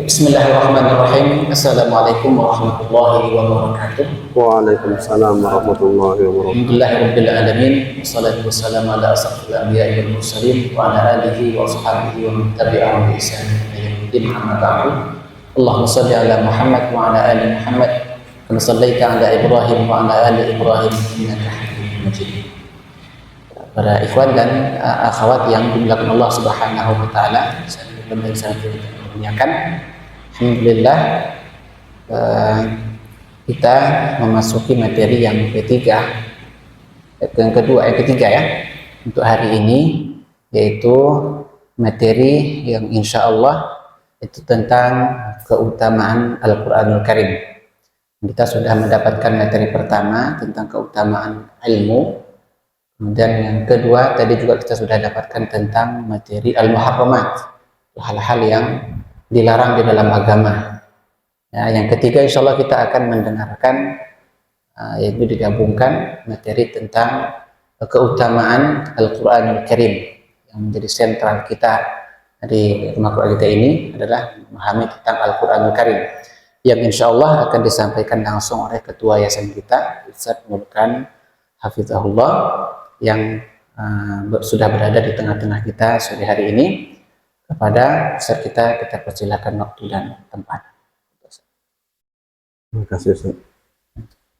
Bismillahirrahmanirrahim. Assalamualaikum warahmatullahi wabarakatuh. Waalaikumsalam warahmatullahi wabarakatuh. Alhamdulillahirabbil alamin. Wassalatu wassalamu ala asyrofil anbiya'i wal mursalin wa ala alihi wa ashabihi wa man tabi'ahum bi ihsan ila yaumil amma ba'du. Allahumma shalli ala Muhammad wa ala ali Muhammad kama shallaita ala Ibrahim wa ala ali Ibrahim innaka Hamidum Majid. Para ikhwan dan akhwat yang dimuliakan Allah Subhanahu wa taala, saya muliakan. Alhamdulillah kita memasuki materi yang ketiga ya untuk hari ini, yaitu materi yang insya Allah itu tentang keutamaan Al-Quranul Karim. Kita sudah mendapatkan materi pertama tentang keutamaan ilmu, kemudian yang kedua tadi juga kita sudah dapatkan tentang materi Al-Muharramat, hal-hal yang dilarang di dalam agama. Ya, yang ketiga insya Allah kita akan mendengarkan yaitu digabungkan materi tentang keutamaan Al-Quranul Karim. Yang menjadi sentral kita di rumah Quran kita ini adalah memahami tentang Al-Quranul Karim, yang insya Allah akan disampaikan langsung oleh ketua yayasan kita, Ustaz Mulkan Hafizahullah, yang sudah berada di tengah-tengah kita sore hari ini. Kepada Ustaz kita persilakan waktu dan tempat. Terima kasih Ustaz.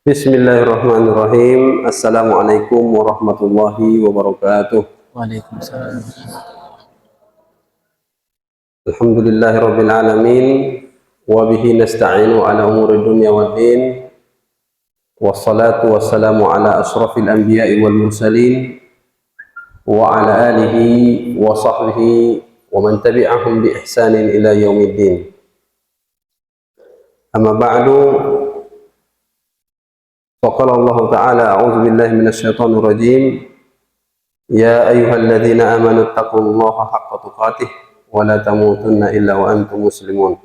Bismillahirrahmanirrahim. Assalamualaikum warahmatullahi wabarakatuh. Waalaikumsalam. Alhamdulillahirabbil alamin wa bihi nasta'inu ala umuri dunya waddin. Wassalatu wassalamu ala asyrafil anbiya'i wal mursalin wa ala alihi wa sahbihi wa man tabi'ahum bi ihsanin ila yaumiddin. Amma ba'du, faqala Allah ta'ala a'udzu billahi minasy syaithanir rajim. Ya ayyuhalladzina amanu taqullaha haqqa tuqatih wa la tamutunna illa wa antum muslimun.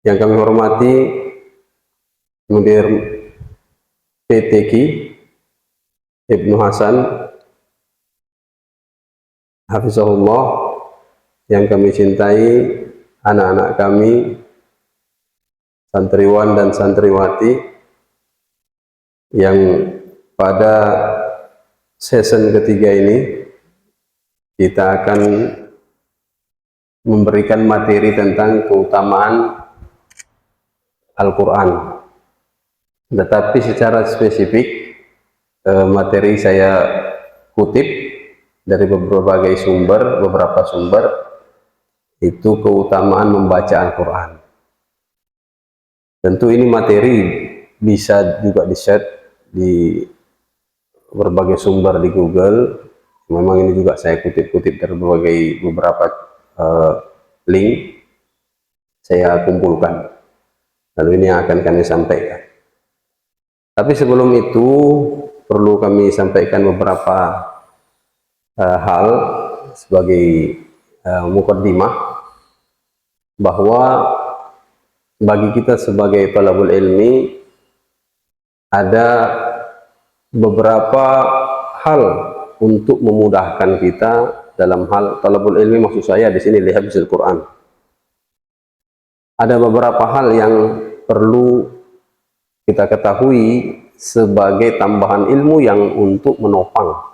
Yang kami hormati Mudir PTQ Ibnu Hasan Hafizahullah, yang kami cintai, anak-anak kami, santriwan dan santriwati, yang pada season ketiga ini kita akan memberikan materi tentang keutamaan Al-Quran. Tetapi secara spesifik materi saya kutip dari beberapa sumber, itu keutamaan membaca Al-Quran. Tentu ini materi bisa juga di-search di berbagai sumber di Google. Memang ini juga saya kutip-kutip dari beberapa link saya kumpulkan. Lalu ini yang akan kami sampaikan. Tapi sebelum itu perlu kami sampaikan beberapa hal sebagai muqaddimah, bahwa bagi kita sebagai talabul ilmi ada beberapa hal untuk memudahkan kita dalam hal talabul ilmi. Maksud saya di sini lihafzil Quran. Ada beberapa hal yang perlu kita ketahui sebagai tambahan ilmu yang untuk menopang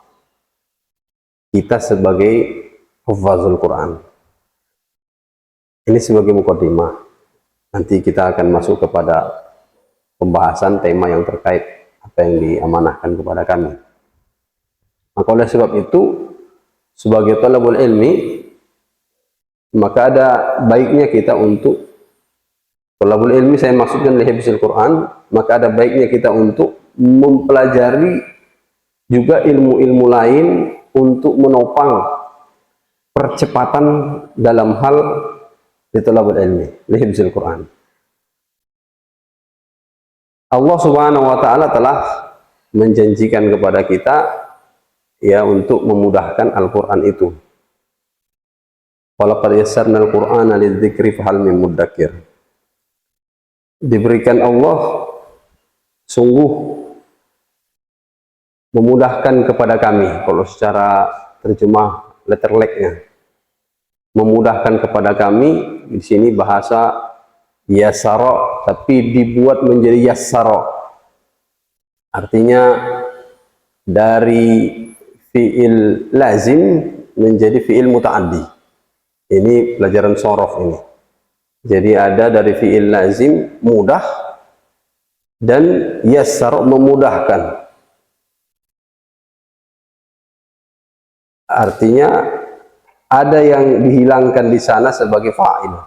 kita sebagai hufazul Quran. Ini sebagai muqaddimah. Nanti kita akan masuk kepada pembahasan tema yang terkait apa yang diamanahkan kepada kami. Maka oleh sebab itu, sebagai talabul ilmi, maka ada baiknya kita untuk talabul ilmi, saya maksudkan lihafzil Quran, maka ada baiknya kita untuk mempelajari juga ilmu-ilmu lain untuk menopang percepatan dalam hal di talabul ilmi, lihafzil Quran. Allah Subhanahu wa taala telah menjanjikan kepada kita ya untuk memudahkan Al-Qur'an itu. Walaqad yassarnal Qur'ana lidzikri fahal min muddakir. Diberikan Allah sungguh memudahkan kepada kami, kalau secara terjemah letterleknya, memudahkan kepada kami. Di sini bahasa yasara tapi dibuat menjadi yassara. Artinya dari fi'il lazim menjadi fi'il muta'addi. Ini pelajaran shorof ini. Jadi ada dari fi'il lazim mudah dan yassara memudahkan. Artinya ada yang dihilangkan di sana sebagai fa'il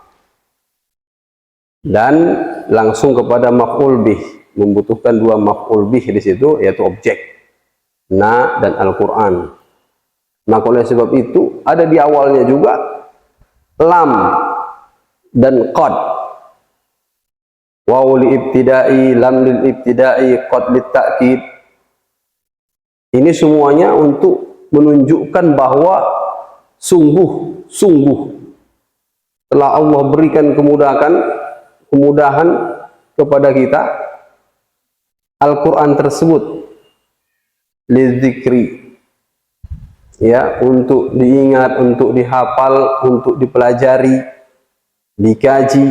dan langsung kepada maf'ul bih, membutuhkan dua maf'ul bih di situ, yaitu objek na dan Al-Quran. Maka oleh sebab itu ada di awalnya juga lam dan qad, waw li ibtidai, lam lil ibtidai, qad lit ta'kid. Ini semuanya untuk menunjukkan bahwa sungguh telah Allah berikan kemudahan kepada kita Al-Quran tersebut lidzikri, ya, untuk diingat, untuk dihafal, untuk dipelajari, dikaji.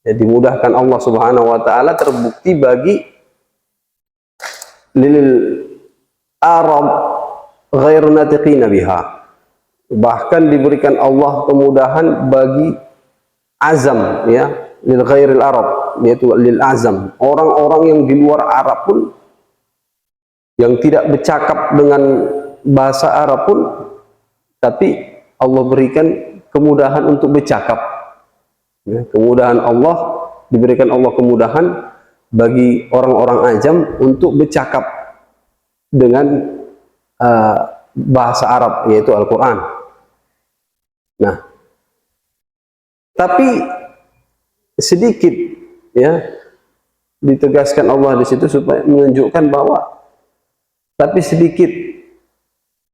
Ya, dimudahkan Allah Subhanahu wa taala, terbukti bagi lil Arab ghairu natiqina biha. Bahkan diberikan Allah kemudahan bagi azam, ya, lil ghairil Arab, yaitu lil azam, orang-orang yang di luar Arab pun, yang tidak bercakap dengan bahasa Arab pun, tapi Allah berikan kemudahan untuk bercakap. Ya, kemudahan Allah, diberikan Allah kemudahan bagi orang-orang ajam untuk bercakap dengan bahasa Arab, yaitu Al-Quran. Nah, tapi sedikit, ya, ditegaskan Allah di situ supaya menunjukkan bahwa tapi sedikit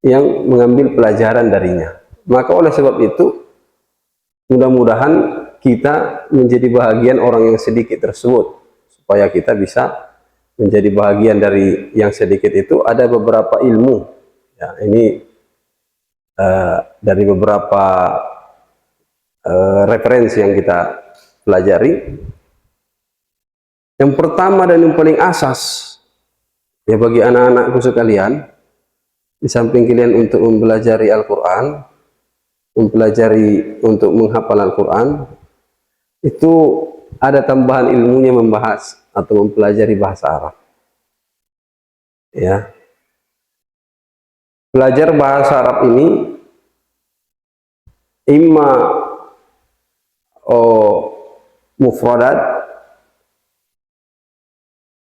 yang mengambil pelajaran darinya. Maka oleh sebab itu mudah-mudahan kita menjadi bahagian orang yang sedikit tersebut, supaya kita bisa menjadi bahagian dari yang sedikit itu. Ada beberapa ilmu, ya, ini dari beberapa referensi yang kita pelajari. Yang pertama dan yang paling asas, ya, bagi anak-anakku sekalian, di samping kalian untuk mempelajari Al-Quran, mempelajari untuk menghafal Al-Quran, itu ada tambahan ilmunya membahas atau mempelajari bahasa Arab. Ya, belajar bahasa Arab ini imma mufradat,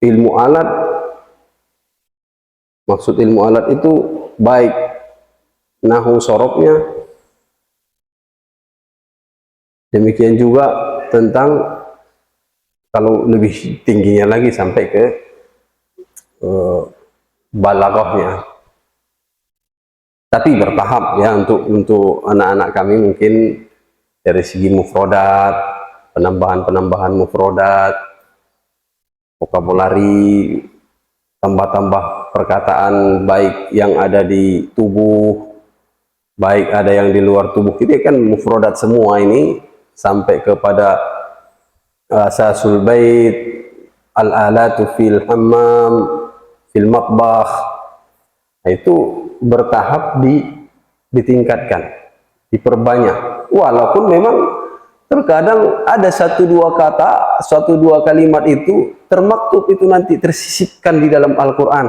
ilmu alat. Maksud ilmu alat itu baik nahu sorobnya, demikian juga tentang kalau lebih tingginya lagi sampai ke balaghahnya. Tapi bertahap, ya, untuk anak-anak kami mungkin dari segi mufrodat, penambahan mufrodat, vokabulari, tambah-tambah perkataan baik yang ada di tubuh, baik ada yang di luar tubuh. Kita kan mufrodat semua ini sampai kepada asasul bait, al-alatu fil hammam, fil matbakh. Itu bertahap ditingkatkan, diperbanyak. Walaupun memang terkadang ada satu dua kata, satu dua kalimat itu termaktub, itu nanti tersisipkan di dalam Al-Quran.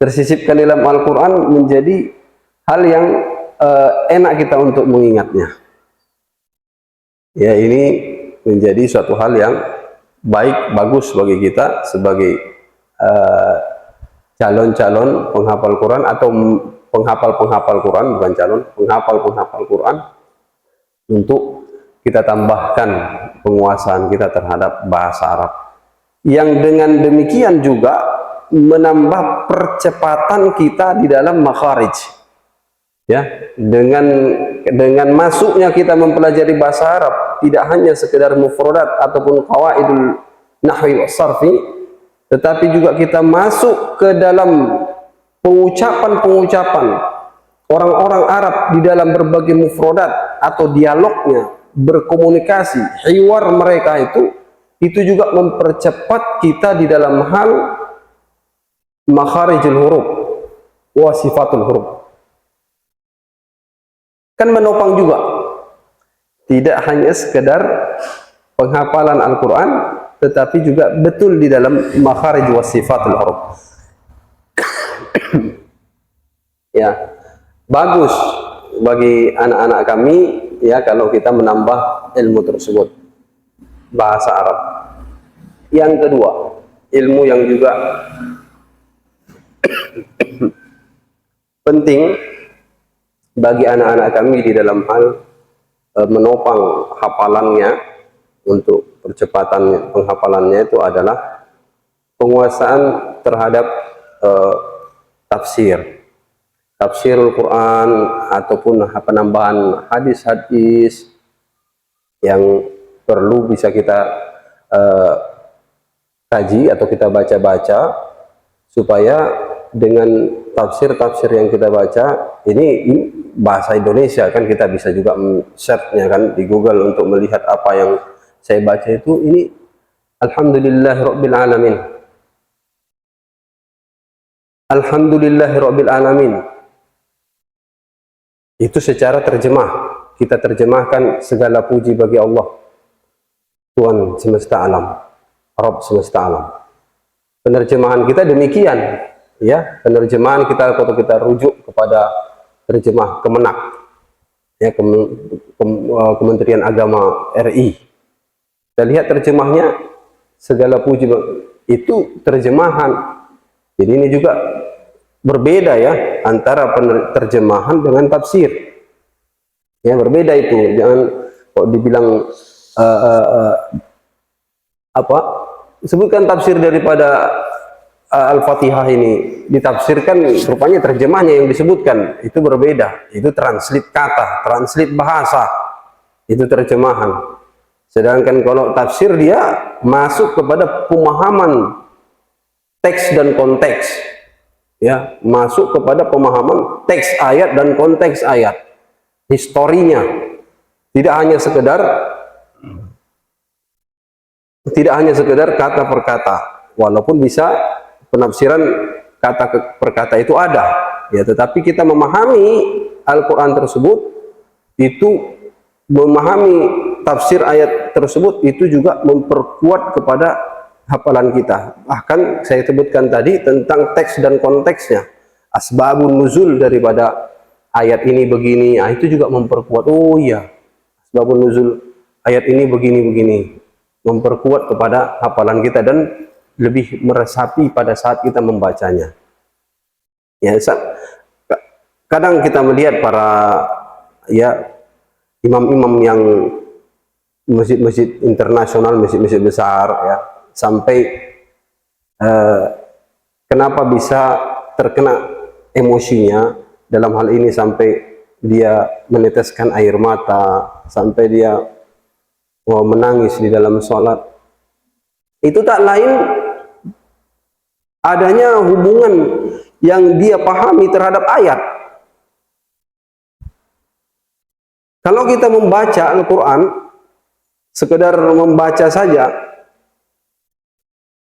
Tersisipkan di dalam Al-Quran menjadi hal yang enak kita untuk mengingatnya. Ya, ini menjadi suatu hal yang baik, bagus bagi kita sebagai calon-calon penghafal Quran atau penghafal Quran, bukan calon, penghafal Quran, untuk kita tambahkan penguasaan kita terhadap bahasa Arab. Yang dengan demikian juga menambah percepatan kita di dalam makharij. Ya, dengan masuknya kita mempelajari bahasa Arab, tidak hanya sekedar mufradat ataupun qawaidul nahwi was sarfi, tetapi juga kita masuk ke dalam pengucapan-pengucapan orang-orang Arab di dalam berbagai mufradat atau dialognya, berkomunikasi, hiwar mereka itu juga mempercepat kita di dalam hal makharijul huruf wa sifatul huruf. Kan menopang juga, tidak hanya sekedar penghafalan Al-Quran, tetapi juga betul di dalam makharij wa sifatul huruf. Ya, bagus bagi anak-anak kami ya kalau kita menambah ilmu tersebut, bahasa Arab. Yang kedua, ilmu yang juga penting bagi anak-anak kami di dalam hal menopang hafalannya, untuk percepatan penghafalannya itu adalah penguasaan terhadap tafsirul Quran ataupun penambahan hadis-hadis yang perlu bisa kita kaji atau kita baca-baca, supaya dengan tafsir-tafsir yang kita baca ini bahasa Indonesia, kan kita bisa juga search-nya kan di Google untuk melihat apa yang saya baca itu ini alhamdulillahirabbil alamin. Alhamdulillahirabbil alamin. Itu secara terjemah, kita terjemahkan segala puji bagi Allah, Tuhan semesta alam, Rabb semesta alam. Penerjemahan kita demikian, ya. Penerjemahan kita kalau kita rujuk kepada terjemah Kemenak, ya, Kementerian Agama RI. Kita lihat terjemahnya, segala puji itu terjemahan. Jadi ini juga berbeda ya antara terjemahan dengan tafsir. Ya, berbeda itu. Jangan kok dibilang sebutkan tafsir daripada Al-Fatihah ini ditafsirkan, rupanya terjemahnya yang disebutkan itu berbeda. Itu translate kata, translate bahasa, itu terjemahan. Sedangkan kalau tafsir dia masuk kepada pemahaman teks dan konteks, ya, masuk kepada pemahaman teks ayat dan konteks ayat, historinya, tidak hanya sekedar kata per kata, walaupun bisa penafsiran kata per kata itu ada, ya, tetapi kita memahami Al-Quran tersebut, itu memahami tafsir ayat tersebut itu juga memperkuat kepada hafalan kita. Bahkan saya sebutkan tadi tentang teks dan konteksnya, asbabun nuzul daripada ayat ini begini, itu juga memperkuat. Oh iya, asbabun nuzul ayat ini begini, memperkuat kepada hafalan kita dan lebih meresapi pada saat kita membacanya. Ya, kadang kita melihat para ya imam-imam yang masjid-masjid internasional, masjid-masjid besar, ya, sampai kenapa bisa terkena emosinya dalam hal ini sampai dia meneteskan air mata, sampai dia menangis di dalam sholat. Itu tak lain adanya hubungan yang dia pahami terhadap ayat. Kalau kita membaca Al-Quran, sekedar membaca saja,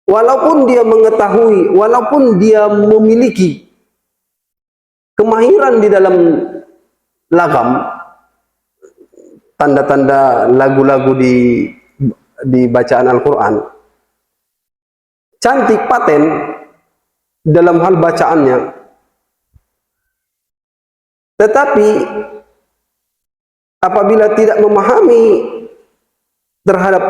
walaupun dia mengetahui, walaupun dia memiliki kemahiran di dalam lagam, tanda-tanda lagu-lagu di bacaan Al-Quran, cantik paten dalam hal bacaannya, tetapi apabila tidak memahami terhadap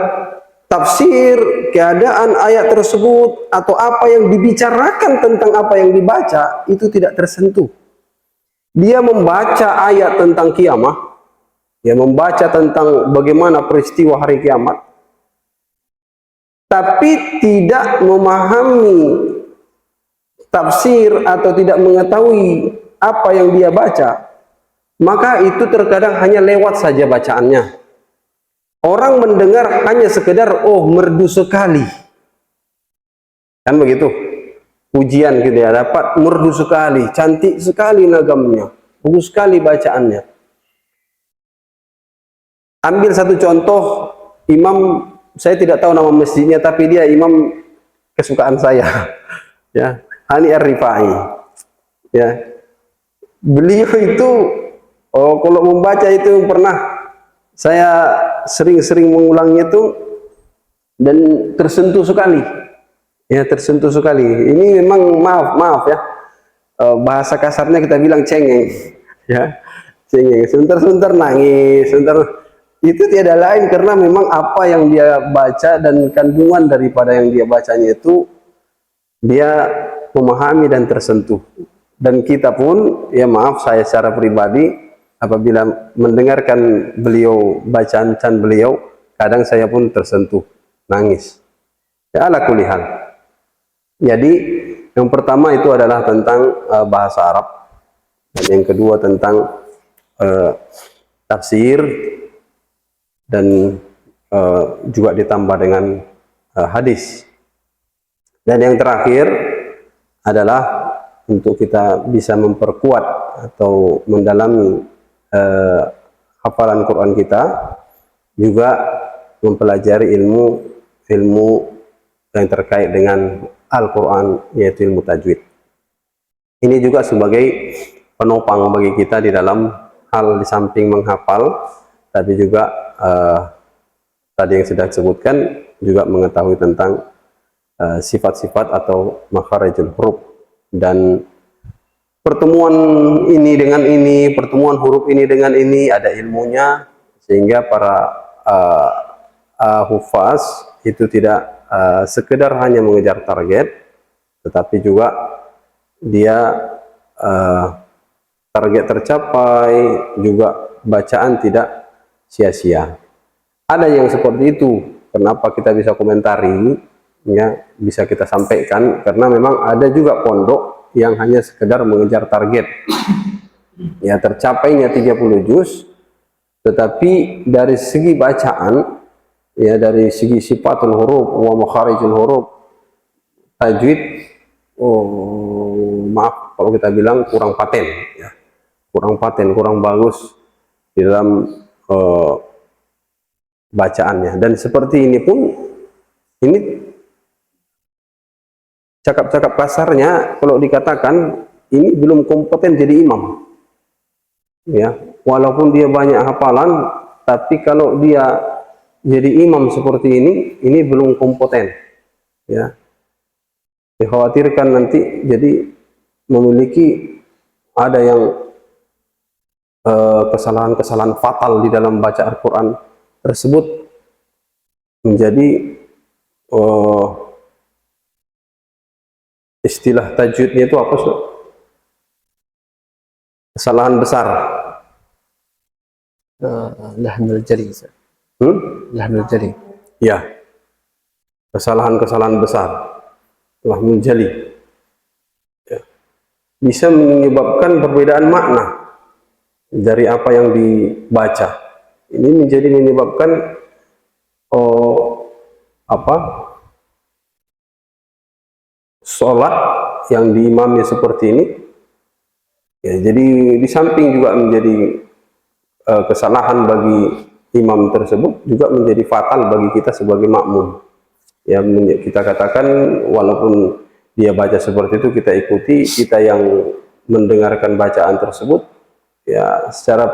tafsir, keadaan ayat tersebut, atau apa yang dibicarakan tentang apa yang dibaca, itu tidak tersentuh. Dia membaca ayat tentang kiamat, dia membaca tentang bagaimana peristiwa hari kiamat, tapi tidak memahami tafsir atau tidak mengetahui apa yang dia baca, maka itu terkadang hanya lewat saja bacaannya. Orang mendengar hanya sekedar, oh merdu sekali, kan begitu, pujian gitu ya, dapat merdu sekali, cantik sekali nagamnya, bagus sekali bacaannya. Ambil satu contoh, imam, saya tidak tahu nama masjidnya, tapi dia imam kesukaan saya, ya, Hani Ar-Rifai, ya. Beliau itu, kalau membaca itu pernah saya sering-sering mengulangnya itu dan tersentuh sekali, ya, tersentuh sekali. Ini memang maaf ya, bahasa kasarnya kita bilang cengeng, ya, cengeng. Sebentar-sebentar nangis, sebentar. Itu tiada lain karena memang apa yang dia baca dan kandungan daripada yang dia bacanya itu dia memahami dan tersentuh. Dan kita pun, ya maaf, saya secara pribadi apabila mendengarkan beliau, bacaan beliau, kadang saya pun tersentuh, nangis. Ya, ala kulli hal. Jadi yang pertama itu adalah tentang bahasa Arab, dan yang kedua tentang tafsir, dan juga ditambah dengan hadis. Dan yang terakhir adalah untuk kita bisa memperkuat atau mendalami hafalan Quran kita, juga mempelajari ilmu yang terkait dengan Al-Quran, yaitu ilmu tajwid. Ini juga sebagai penopang bagi kita di dalam hal di samping menghafal, tapi juga tadi yang sudah disebutkan, juga mengetahui tentang sifat-sifat atau makharijul huruf, dan pertemuan ini dengan ini, pertemuan huruf ini dengan ini ada ilmunya, sehingga para hufaz itu tidak sekedar hanya mengejar target, tetapi juga dia target tercapai, juga bacaan tidak sia-sia. Ada yang seperti itu. Kenapa kita bisa komentari, ya, bisa kita sampaikan, karena memang ada juga pondok yang hanya sekedar mengejar target, ya, tercapainya 30 juz, tetapi dari segi bacaan, ya, dari segi sifatul huruf wa makharijul huruf, tajwid, maaf kalau kita bilang kurang paten, ya, kurang paten, kurang bagus di dalam bacaannya. Dan seperti ini pun, ini cakap-cakap kasarnya kalau dikatakan ini belum kompeten jadi imam, ya, walaupun dia banyak hafalan, tapi kalau dia jadi imam seperti ini belum kompeten, ya. Dikhawatirkan nanti jadi memiliki ada yang kesalahan-kesalahan fatal di dalam baca Al-Quran tersebut, menjadi istilah tajwidnya itu apa, Ustaz? Kesalahan besar. Lahnul jali. Lahnul jali. Ya, kesalahan-kesalahan besar, lahnul jali, ya, bisa menyebabkan perbedaan makna dari apa yang dibaca. Ini menjadi menyebabkan sholat yang diimami seperti ini, ya, jadi di samping juga menjadi kesalahan bagi imam tersebut, juga menjadi fatal bagi kita sebagai makmum. Ya, kita katakan walaupun dia baca seperti itu, kita ikuti, kita yang mendengarkan bacaan tersebut, ya, secara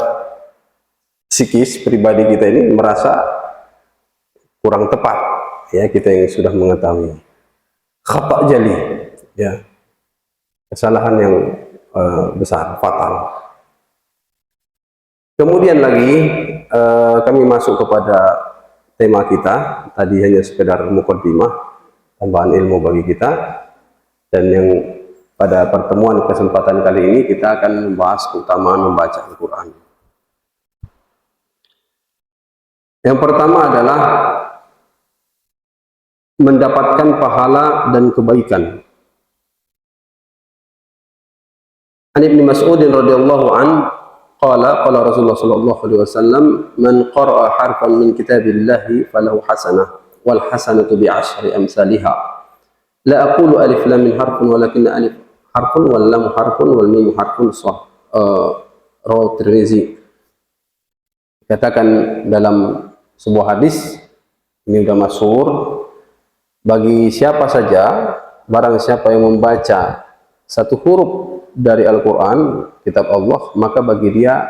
psikis pribadi kita ini merasa kurang tepat, ya, kita yang sudah mengetahui khata jali, ya, kesalahan yang besar, fatal. Kemudian lagi kami masuk kepada tema kita. Tadi hanya sekedar mukaddimah, tambahan ilmu bagi kita, dan yang pada pertemuan kesempatan kali ini kita akan membahas keutamaan membaca Al-Quran. Yang pertama adalah mendapatkan pahala dan kebaikan. An Ibnu Mas'ud radhiyallahu an qala Rasulullah sallallahu alaihi wasallam, man qara'a harfan min kitabillahi falahu hasanah wal hasanatu bi 'ashri amsalha. La aqulu alif lam min harfun walakin alif harfun wal lam harfun wal mim harfun Rawahu Tirmizi. Katakan dalam sebuah hadis, ini sudah masyhur, bagi siapa saja, barang siapa yang membaca satu huruf dari Al-Quran, kitab Allah, maka bagi dia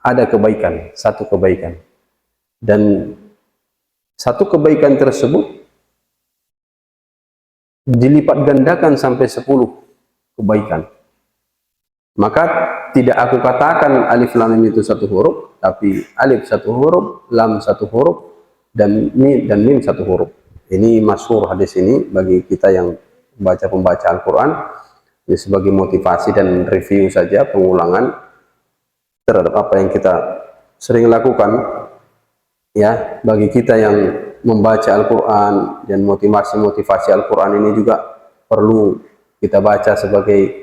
ada kebaikan, satu kebaikan. Dan satu kebaikan tersebut dilipat gandakan sampai 10 kebaikan. Maka tidak aku katakan alif lam mim itu satu huruf, tapi alif satu huruf, lam satu huruf, dan mim satu huruf. Ini masyhur hadis ini bagi kita yang pembaca Al-Quran, ini sebagai motivasi dan review saja, pengulangan terhadap apa yang kita sering lakukan. Ya, bagi kita yang membaca Al-Quran dan motivasi Al-Quran ini juga perlu kita baca sebagai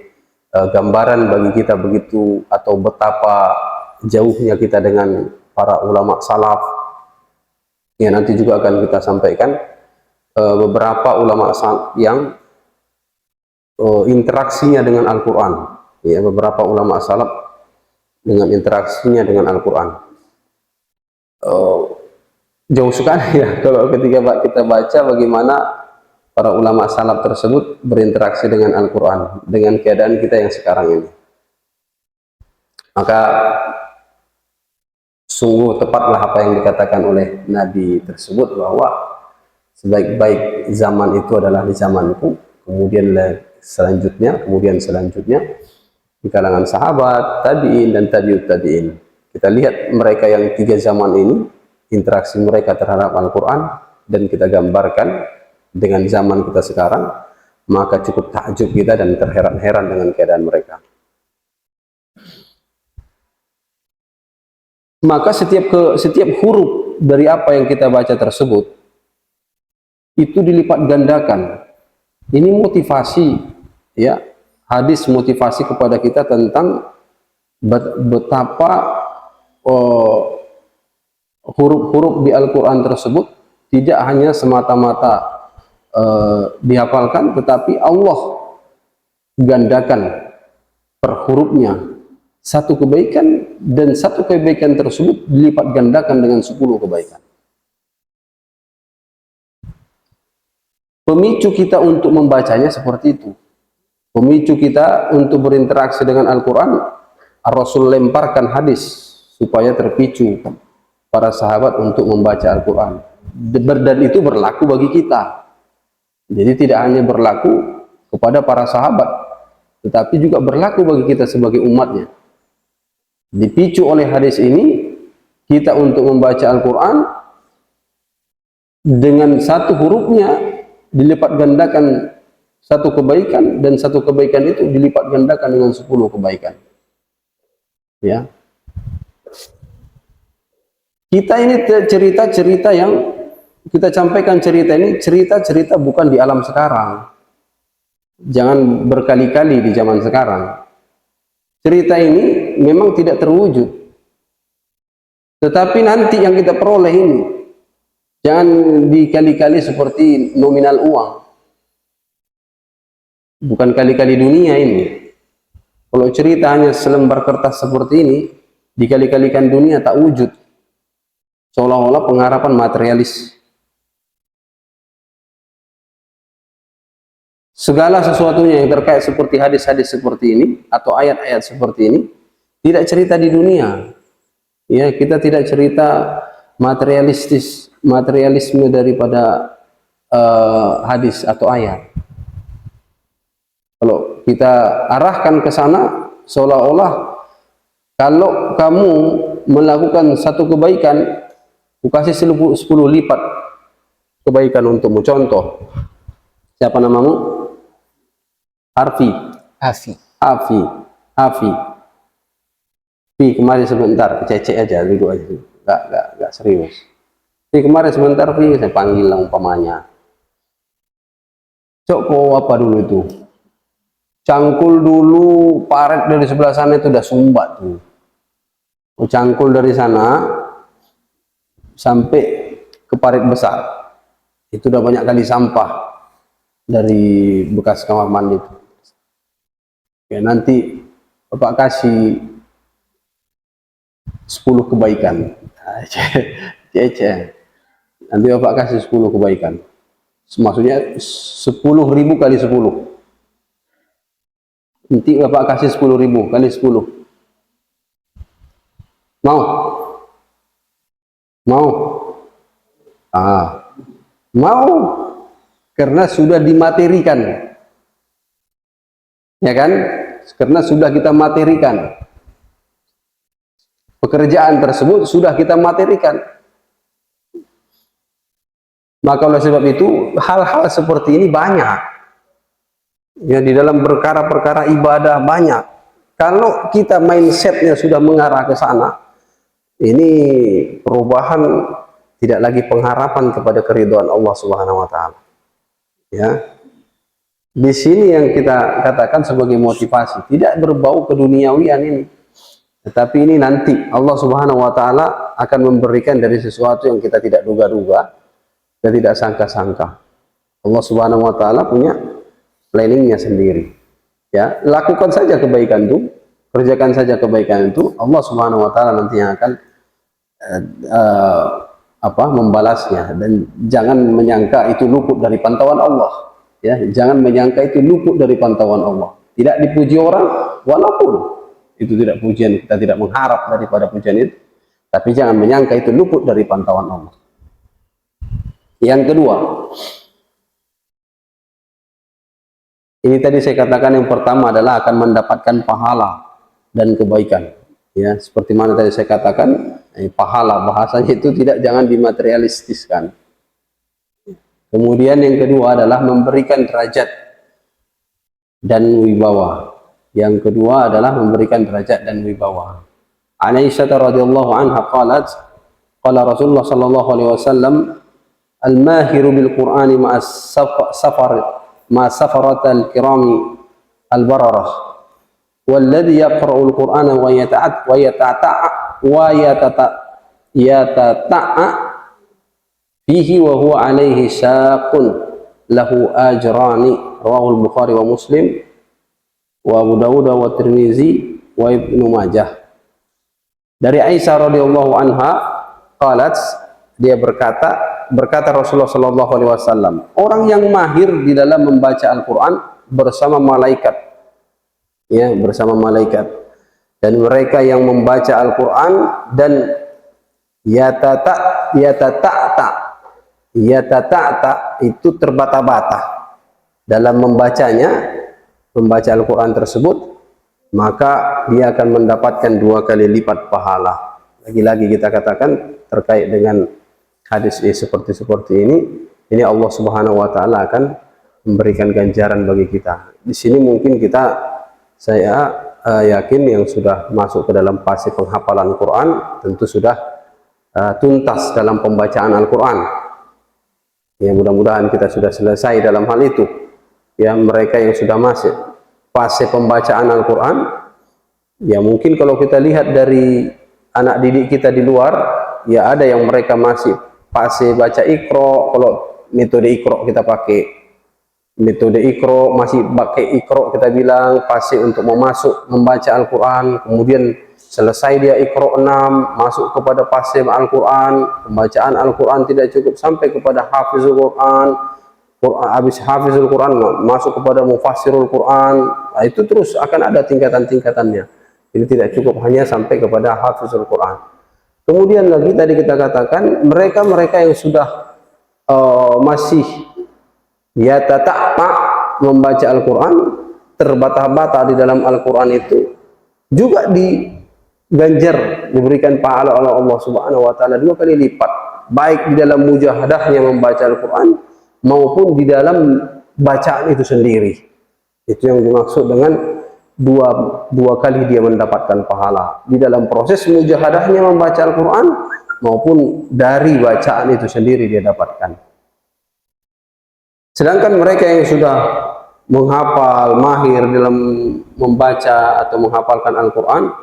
gambaran bagi kita begitu, atau betapa jauhnya kita dengan para ulama salaf. Ya, nanti juga akan kita sampaikan beberapa ulama yang interaksinya dengan Al-Quran. Ya, beberapa ulama salaf dengan interaksinya dengan Al-Quran. Jauh sekali ya kalau ketika kita baca bagaimana para ulama salaf tersebut berinteraksi dengan Al-Quran, dengan keadaan kita yang sekarang ini. Maka sungguh tepatlah apa yang dikatakan oleh Nabi tersebut, bahwa sebaik-baik zaman itu adalah di zamanku, kemudian selanjutnya di kalangan sahabat, tabi'in, dan tabi'ut tabi'in. Kita lihat mereka yang 3 zaman ini, interaksi mereka terhadap Al-Quran, dan kita gambarkan dengan zaman kita sekarang, maka cukup takjub kita dan terheran-heran dengan keadaan mereka. Maka setiap huruf dari apa yang kita baca tersebut itu dilipat gandakan. Ini motivasi, ya, hadis motivasi kepada kita tentang betapa huruf-huruf di Al-Quran tersebut tidak hanya semata-mata dihafalkan, tetapi Allah gandakan per hurufnya satu kebaikan, dan satu kebaikan tersebut dilipat gandakan dengan 10 kebaikan. Pemicu kita untuk membacanya seperti itu. Pemicu kita untuk berinteraksi dengan Al-Quran, Rasul lemparkan hadis supaya terpicu para sahabat untuk membaca Al-Quran. Dan itu berlaku bagi kita. Jadi tidak hanya berlaku kepada para sahabat, tetapi juga berlaku bagi kita sebagai umatnya. Dipicu oleh hadis ini, kita untuk membaca Al-Quran dengan satu hurufnya dilipat gandakan satu kebaikan, dan satu kebaikan itu dilipat gandakan dengan 10 kebaikan. Ya, kita ini cerita-cerita yang kita sampaikan, cerita ini cerita bukan di alam sekarang. Jangan berkali-kali di zaman sekarang. Cerita ini memang tidak terwujud, tetapi nanti yang kita peroleh ini jangan dikali-kali seperti nominal uang. Bukan kali-kali dunia ini. Kalau cerita hanya selembar kertas seperti ini, dikali-kalikan dunia tak wujud. Seolah-olah pengharapan materialis. Segala sesuatunya yang terkait seperti hadis-hadis seperti ini atau ayat-ayat seperti ini tidak cerita di dunia. Ya, kita tidak cerita materialisme daripada hadis atau ayat. Kalau kita arahkan ke sana, seolah-olah kalau kamu melakukan satu kebaikan, aku kasih 10 lipat kebaikan untukmu. Contoh, siapa namamu? Harfi. Fi, kemarin sebentar, cecek aja, duduk aja, nggak serius. Fi, kemarin sebentar, Fi, saya panggil lah umpamanya. Cok, kau apa dulu itu? Cangkul dulu, paret dari sebelah sana itu udah sumbat tuh. Kau cangkul dari sana sampai ke paret besar, itu udah banyak kali sampah dari bekas kamar mandi itu. Ya, nanti Bapak kasih 10 kebaikan. Cece. Nanti Bapak kasih 10 kebaikan. Maksudnya 10.000 kali 10. Nanti Bapak kasih 10.000 kali 10. Mau? Mau? Mau. Karena sudah dimaterikan. Ya kan? Karena sudah kita materikan. Pekerjaan tersebut sudah kita materikan. Maka oleh sebab itu hal-hal seperti ini banyak. Ya, di dalam perkara-perkara ibadah banyak. Kalau kita mindsetnya sudah mengarah ke sana, ini perubahan, tidak lagi pengharapan kepada keridhaan Allah Subhanahu wa taala. Ya. Di sini yang kita katakan sebagai motivasi, tidak berbau keduniawian ini. Tetapi ini nanti Allah Subhanahu wa taala akan memberikan dari sesuatu yang kita tidak duga-duga dan tidak sangka-sangka. Allah Subhanahu wa taala punya planningnya sendiri. Ya, lakukan saja kebaikan itu, kerjakan saja kebaikan itu, Allah Subhanahu wa taala nanti yang akan membalasnya. Dan jangan menyangka itu luput dari pantauan Allah. Ya, jangan menyangka itu luput dari pantauan Allah. Tidak dipuji orang, walaupun itu tidak pujian, kita tidak mengharap daripada pujian itu, tapi jangan menyangka itu luput dari pantauan Allah. Yang kedua, ini tadi saya katakan yang pertama adalah akan mendapatkan pahala dan kebaikan. Ya, seperti mana tadi saya katakan, pahala bahasanya itu jangan dimaterialistiskan. Kemudian yang kedua adalah memberikan derajat dan wibawa. Yang kedua adalah memberikan derajat dan wibawa. Aisyah radhiyallahu anha qalat, qala Rasulullah sallallahu alaihi wasallam, al-mahiru bil Qur'ani ma safaratal kirami al-bararah walladhi yaqra'u al-Qur'ana wa yatata'a fihi wa huwa alaihi syaqun lahu ajrani, rawahul Bukhari wa Muslim wa Abu Dawud wa Tirmizi wa Ibnu Majah. Dari Aisyah radhiyallahu anha qalat, dia berkata Rasulullah sallallahu alaihi wasallam, orang yang mahir di dalam membaca Al-Qur'an bersama malaikat, ya, bersama malaikat, dan mereka yang membaca Al-Qur'an dan yatata itu terbata-bata dalam membaca Al-Quran tersebut, maka dia akan mendapatkan 2 kali lipat pahala. Lagi-lagi kita katakan terkait dengan hadis seperti ini Allah Subhanahu wa taala akan memberikan ganjaran bagi kita. Di sini mungkin saya yakin yang sudah masuk ke dalam fase penghafalan Quran tentu sudah tuntas dalam pembacaan Al-Quran. Ya, mudah-mudahan kita sudah selesai dalam hal itu. Ya, mereka yang sudah masuk fase pembacaan Al-Quran, ya mungkin kalau kita lihat dari anak didik kita di luar, ya ada yang mereka masih fase baca Iqra. Kalau metode Iqra kita pakai metode Iqra, masih pakai Iqra kita bilang fase untuk membaca Al-Quran. Kemudian selesai dia Iqra 6, masuk kepada fase Al-Quran, pembacaan Al-Quran tidak cukup sampai kepada Hafizul Quran, habis Hafizul Quran masuk kepada Mufassirul Quran. Nah, itu terus akan ada tingkatan-tingkatannya. Ini tidak cukup hanya sampai kepada Hafizul Quran. Kemudian lagi tadi kita katakan mereka yang sudah masih yatata'a membaca Al-Quran, terbata-bata di dalam Al-Quran itu juga diberikan pahala oleh Allah Subhanahu wa taala 2 kali lipat, baik di dalam mujahadahnya membaca Al-Quran maupun di dalam bacaan itu sendiri. Itu yang dimaksud dengan dua kali dia mendapatkan pahala di dalam proses mujahadahnya membaca Al-Quran maupun dari bacaan itu sendiri dia dapatkan. Sedangkan mereka yang sudah menghafal, mahir dalam membaca atau menghafalkan Al-Quran,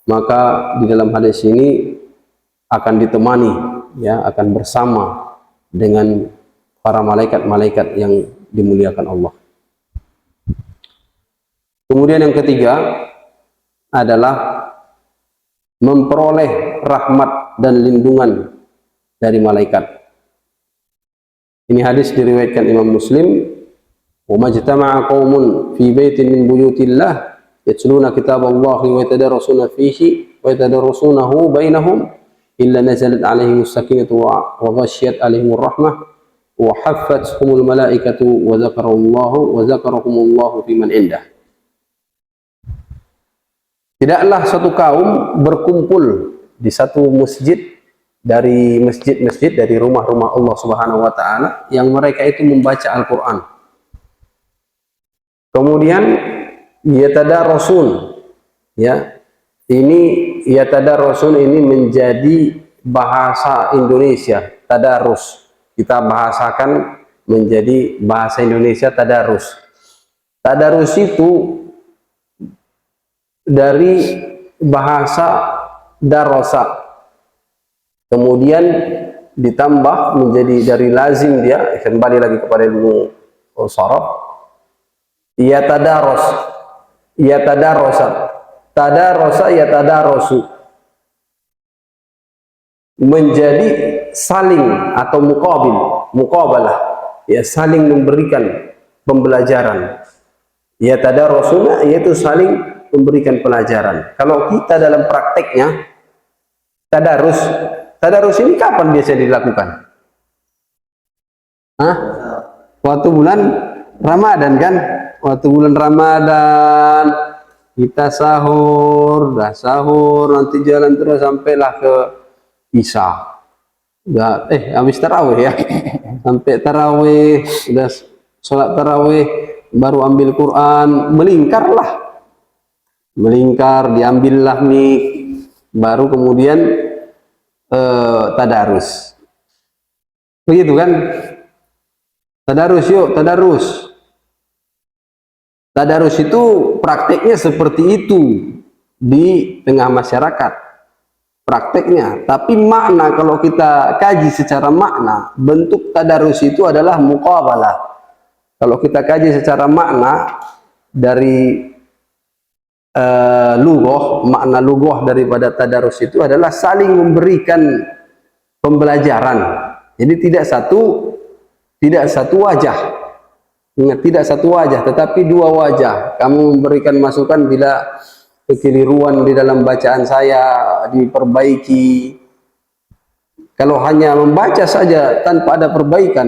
maka di dalam hadis ini akan ditemani, ya, akan bersama dengan para malaikat-malaikat yang dimuliakan Allah. Kemudian yang ketiga, adalah memperoleh rahmat dan lindungan dari malaikat. Ini hadis diriwayatkan Imam Muslim. Wa majtama'a qaumun fi baitin min buyutillah yatluna kitaballahi wa yatadarasuna fihi wa yatadarasunahu bainahum illa nazalat alaihim as-sakinatu wa ghashiyat alaihim ar-rahmah wa haffathumul malaikatu wa zakarahumullahu fi man indah. Tidaklah satu kaum berkumpul di satu masjid dari masjid-masjid dari rumah-rumah Allah Subhanahu wa taala yang mereka itu membaca Al-Qur'an. Kemudian yatadarasun, ya. Ini yatadarasun ini menjadi bahasa Indonesia, tadarus. Kita bahasakan menjadi bahasa Indonesia tadarus. Tadarus itu dari bahasa darasa, kemudian ditambah menjadi dari lazim, dia kembali lagi kepada ilmu sharaf. Yatadaros, yatadarosa, tadarosa, yatadarosu, menjadi saling atau muqabalah, ya, saling memberikan pembelajaran. Yatadarosuna yaitu saling memberikan pelajaran. Kalau kita dalam prakteknya tadarus ini kapan biasa dilakukan? Hah? Waktu bulan Ramadan kan? Waktu bulan Ramadan kita sahur, nanti jalan terus sampailah ke Isya. Udah, habis tarawih ya. Sampai tarawih, udah sholat tarawih, baru ambil Quran, melingkar, diambillah mik, baru kemudian tadarus. Begitu kan? Tadarus yuk, tadarus. Tadarus itu prakteknya seperti itu di tengah masyarakat, prakteknya. Tapi makna, kalau kita kaji secara makna, bentuk tadarus itu adalah muqabalah. Kalau kita kaji secara makna dari makna lughah daripada tadarus itu adalah saling memberikan pembelajaran. Jadi tidak satu wajah. Ingat, tidak satu wajah, tetapi dua wajah. Kamu memberikan masukan bila kekeliruan di dalam bacaan saya diperbaiki. Kalau hanya membaca saja tanpa ada perbaikan,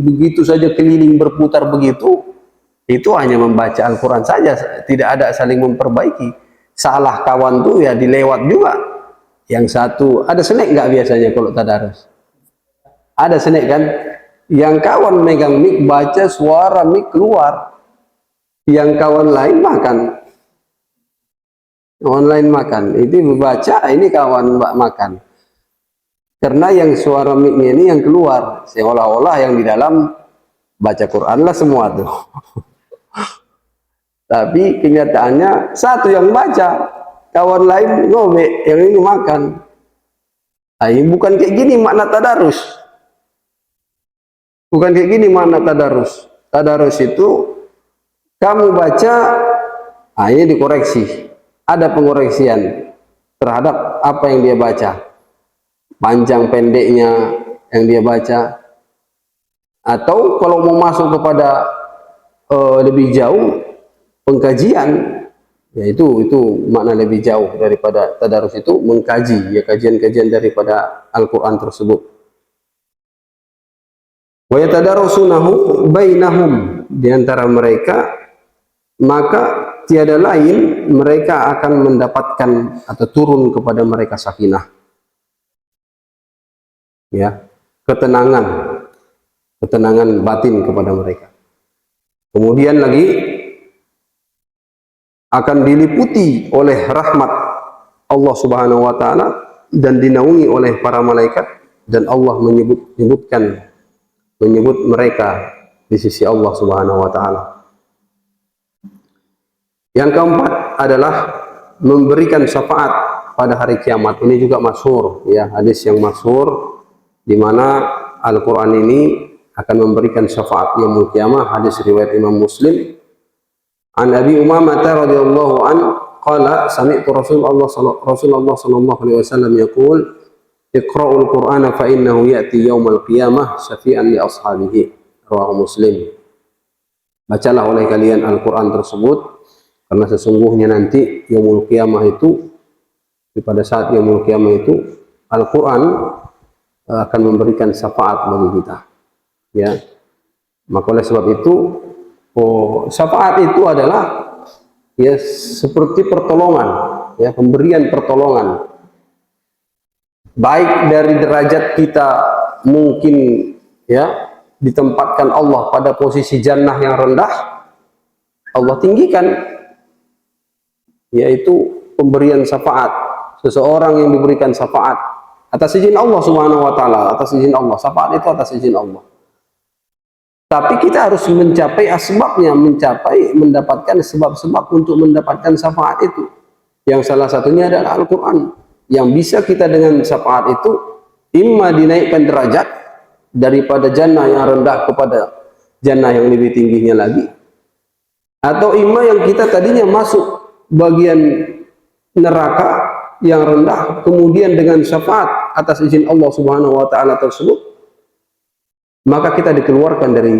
begitu saja keliling berputar begitu, itu hanya membaca Al-Quran saja, tidak ada saling memperbaiki. Salah kawan tuh ya dilewat juga. Yang satu, ada snack nggak biasanya kalau tadarus? Ada snack kan? Yang kawan megang mic, baca, suara mic keluar, yang kawan lain makan, online makan, itu membaca, ini kawan makan, karena yang suara mic-nya ini yang keluar, seolah-olah yang di dalam baca Quran lah semua tuh. Tapi kenyataannya satu yang baca, kawan lain ngobek, yang ini makan. Nah, ini bukan kayak gini makna tadarus. Bukan kayak gini makna tadarus. Tadarus itu kamu baca, ini dikoreksi. Ada pengoreksian terhadap apa yang dia baca. Panjang pendeknya yang dia baca. Atau kalau mau masuk kepada lebih jauh, pengkajian, yaitu itu makna lebih jauh daripada tadarus itu, mengkaji, ya, kajian-kajian daripada Al-Quran tersebut. Wa yatadarasunahu bainahum, di antara mereka, maka tiada lain mereka akan mendapatkan atau turun kepada mereka sakinah, ya, ketenangan batin kepada mereka. Kemudian lagi akan diliputi oleh rahmat Allah Subhanahu wa taala dan dinaungi oleh para malaikat, dan Allah menyebut mereka di sisi Allah Subhanahu wa taala. Yang keempat adalah memberikan syafaat pada hari kiamat. Ini juga masyhur, ya, hadis yang masyhur di mana Al-Qur'an ini akan memberikan syafaat yaumul qiyamah. Hadis riwayat Imam Muslim. An Abi Umamah radhiyallahu an qala sami'tu Rasulullah sallallahu alaihi wasallam yaqul iqra'ul Qur'ana fa innahu ya'ti yaumal qiyamah syafi'an li ashabihi. Rawahu Muslim. Bacalah oleh kalian Al-Qur'an tersebut karena sesungguhnya nanti yaumul qiyamah itu, pada saat yaumul qiyamah itu Al-Qur'an akan memberikan syafaat bagi kita. Ya. Maka oleh sebab itu syafaat itu adalah ya seperti pertolongan, ya pemberian pertolongan. Baik dari derajat kita mungkin ya ditempatkan Allah pada posisi jannah yang rendah, Allah tinggikan, yaitu pemberian syafaat. Seseorang yang diberikan syafaat atas izin Allah Subhanahu wa taala, atas izin Allah. Syafaat itu atas izin Allah. Tapi kita harus mencapai asbabnya, mendapatkan sebab-sebab untuk mendapatkan syafaat itu. Yang salah satunya adalah Al-Quran. Yang bisa kita dengan syafaat itu, imma dinaikkan derajat daripada jannah yang rendah kepada jannah yang lebih tingginya lagi. Atau imma yang kita tadinya masuk bagian neraka yang rendah, kemudian dengan syafaat atas izin Allah Subhanahu wa taala tersebut, maka kita dikeluarkan dari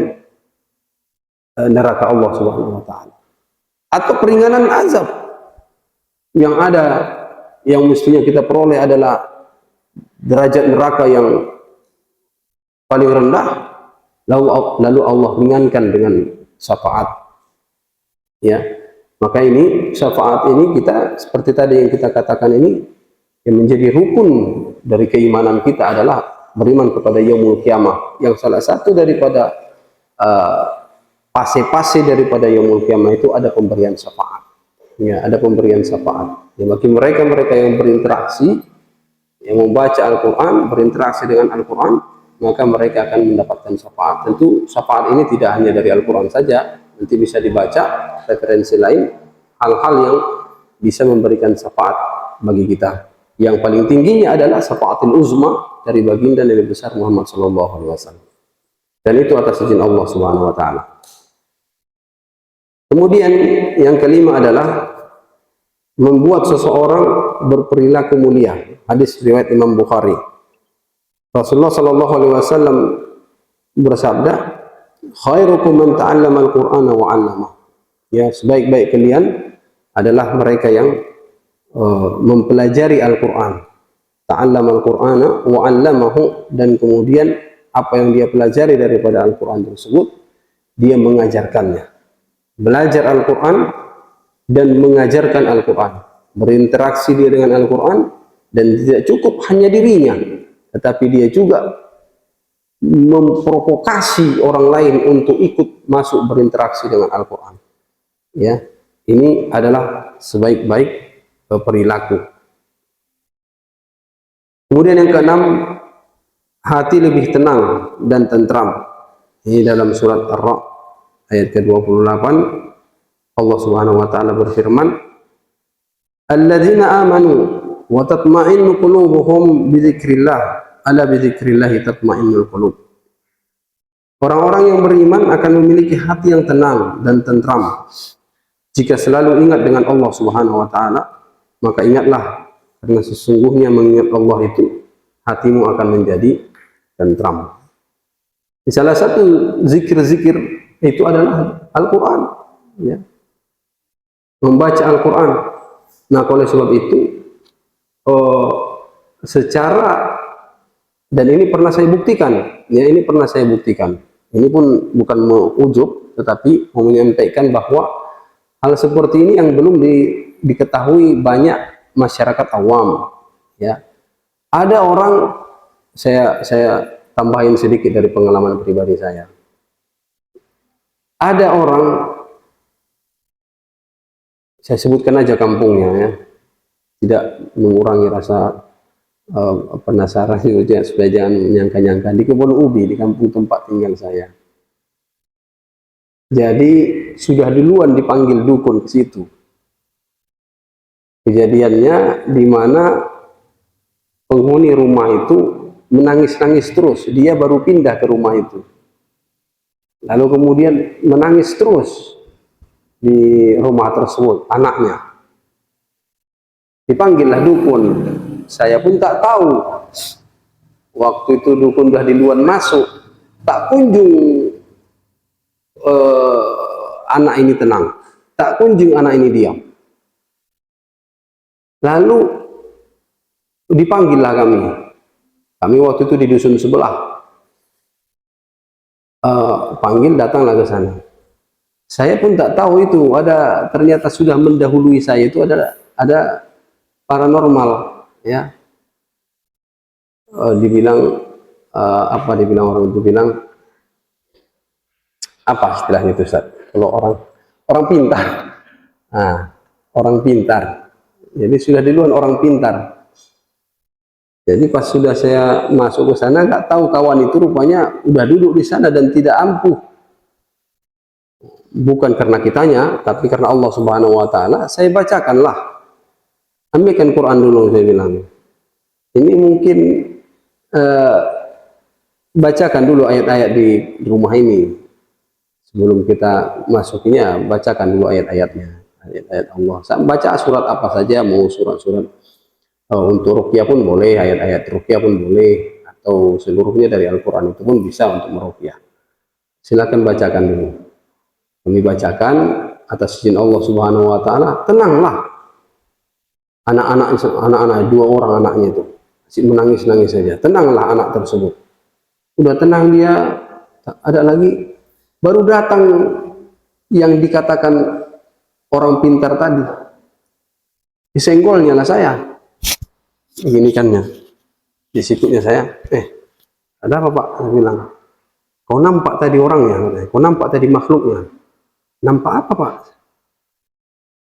neraka Allah Subhanahu wa taala. Atau peringanan azab yang ada, yang mestinya kita peroleh adalah derajat neraka yang paling rendah, lalu Allah ringankan dengan syafaat. Ya. Maka ini syafaat ini kita seperti tadi yang kita katakan ini, yang menjadi rukun dari keimanan kita adalah beriman kepada yaumul qiyamah, yang salah satu daripada pase-pase daripada yaumul qiyamah itu ada pemberian syafaat. Ya, ada pemberian syafaat. Ya, bagi mereka-mereka yang berinteraksi, yang membaca Al-Quran, berinteraksi dengan Al-Quran, maka mereka akan mendapatkan syafaat. Tentu syafaat ini tidak hanya dari Al-Quran saja, nanti bisa dibaca referensi lain, hal-hal yang bisa memberikan syafaat bagi kita. Yang paling tingginya adalah syafaatul uzma dari baginda Nabi besar Muhammad sallallahu alaihi wasallam. Dan itu atas izin Allah Subhanahu wa taala. Kemudian yang kelima adalah membuat seseorang berperilaku mulia. Hadis riwayat Imam Bukhari. Rasulullah sallallahu alaihi wasallam bersabda, "Khairukum man ta'allama al-Qur'ana wa 'allama." Ya, sebaik-baik kalian adalah mereka yang mempelajari Al-Quran. Ta'allama al-Qur'ana wa 'allamahu, dan kemudian apa yang dia pelajari daripada Al-Quran tersebut dia mengajarkannya. Belajar Al-Quran dan mengajarkan Al-Quran, berinteraksi dia dengan Al-Quran, dan tidak cukup hanya dirinya, tetapi dia juga memprovokasi orang lain untuk ikut masuk berinteraksi dengan Al-Quran. Ya, ini adalah sebaik-baik perilaku. Kemudian yang keenam, hati lebih tenang dan tentram. Ini dalam surat Ar-Ra'd ayat ke-28, Allah Subhanahu wa taala berfirman, "Alladzina amanu wa tatma'innu qulubuhum bi dzikrillah, ala bi dzikrillah tatma'innul qulub." Orang-orang yang beriman akan memiliki hati yang tenang dan tentram jika selalu ingat dengan Allah Subhanahu wa taala. Maka ingatlah, karena sesungguhnya mengingat Allah itu hatimu akan menjadi tentram. Salah satu zikir-zikir itu adalah Al-Quran, ya. Membaca Al-Quran. Nah, oleh sebab itu secara, dan ini pernah saya buktikan, ya, ini pernah saya buktikan. Ini pun bukan mau ujub, tetapi mau menyampaikan bahwa hal seperti ini yang belum diketahui banyak masyarakat awam. Ya, ada orang, saya tambahin sedikit dari pengalaman pribadi saya. Ada orang, saya sebutkan aja kampungnya, ya, tidak mengurangi rasa penasaran juga, supaya jangan menyangka-nyangka. Di Kebun Ubi, di kampung tempat tinggal saya. Jadi sudah duluan dipanggil dukun ke situ. Kejadiannya di mana penghuni rumah itu menangis-nangis terus. Dia baru pindah ke rumah itu, lalu kemudian menangis terus di rumah tersebut, anaknya. Dipanggillah dukun. Saya pun tak tahu. Waktu itu dukun sudah duluan masuk, tak kunjung anak ini tenang, tak kunjung anak ini diam. Lalu dipanggillah kami. Kami waktu itu di dusun sebelah. Panggil, datanglah ke sana. Saya pun tak tahu itu ada, ternyata sudah mendahului saya itu ada paranormal, ya. Dibilang apa, dibilang orang itu bilang apa istilahnya itu, Ustaz? Kalau orang pintar, nah, orang pintar. Jadi sudah duluan orang pintar. Jadi pas sudah saya masuk ke sana, nggak tahu kawan itu rupanya udah duduk di sana dan tidak ampuh. Bukan karena kitanya, tapi karena Allah Subhanahu Wa Taala. Saya bacakanlah. Ambilkan Quran dulu, saya bilang. Ini mungkin bacakan dulu ayat-ayat di rumah ini. Sebelum kita masukinya, bacakan dulu ayat-ayatnya. Ayat-ayat Allah. Baca surat apa saja, mau surat-surat. Untuk ruqyah pun boleh, ayat-ayat ruqyah pun boleh, atau seluruhnya dari Al-Quran itu pun bisa untuk meruqyah. Silakan bacakan dulu. Kami bacakan atas izin Allah Subhanahu Wa Taala. Tenanglah anak-anak 2 orang anaknya itu, masih menangis-nangis saja. Tenanglah anak tersebut. Udah tenang dia, ada lagi baru datang yang dikatakan orang pintar tadi. Disenggolnya lah saya. Begini kannya. Disikutnya saya, ada apa Pak? Saya bilang, kau nampak tadi orangnya? Kau nampak tadi makhluknya? Nampak apa Pak?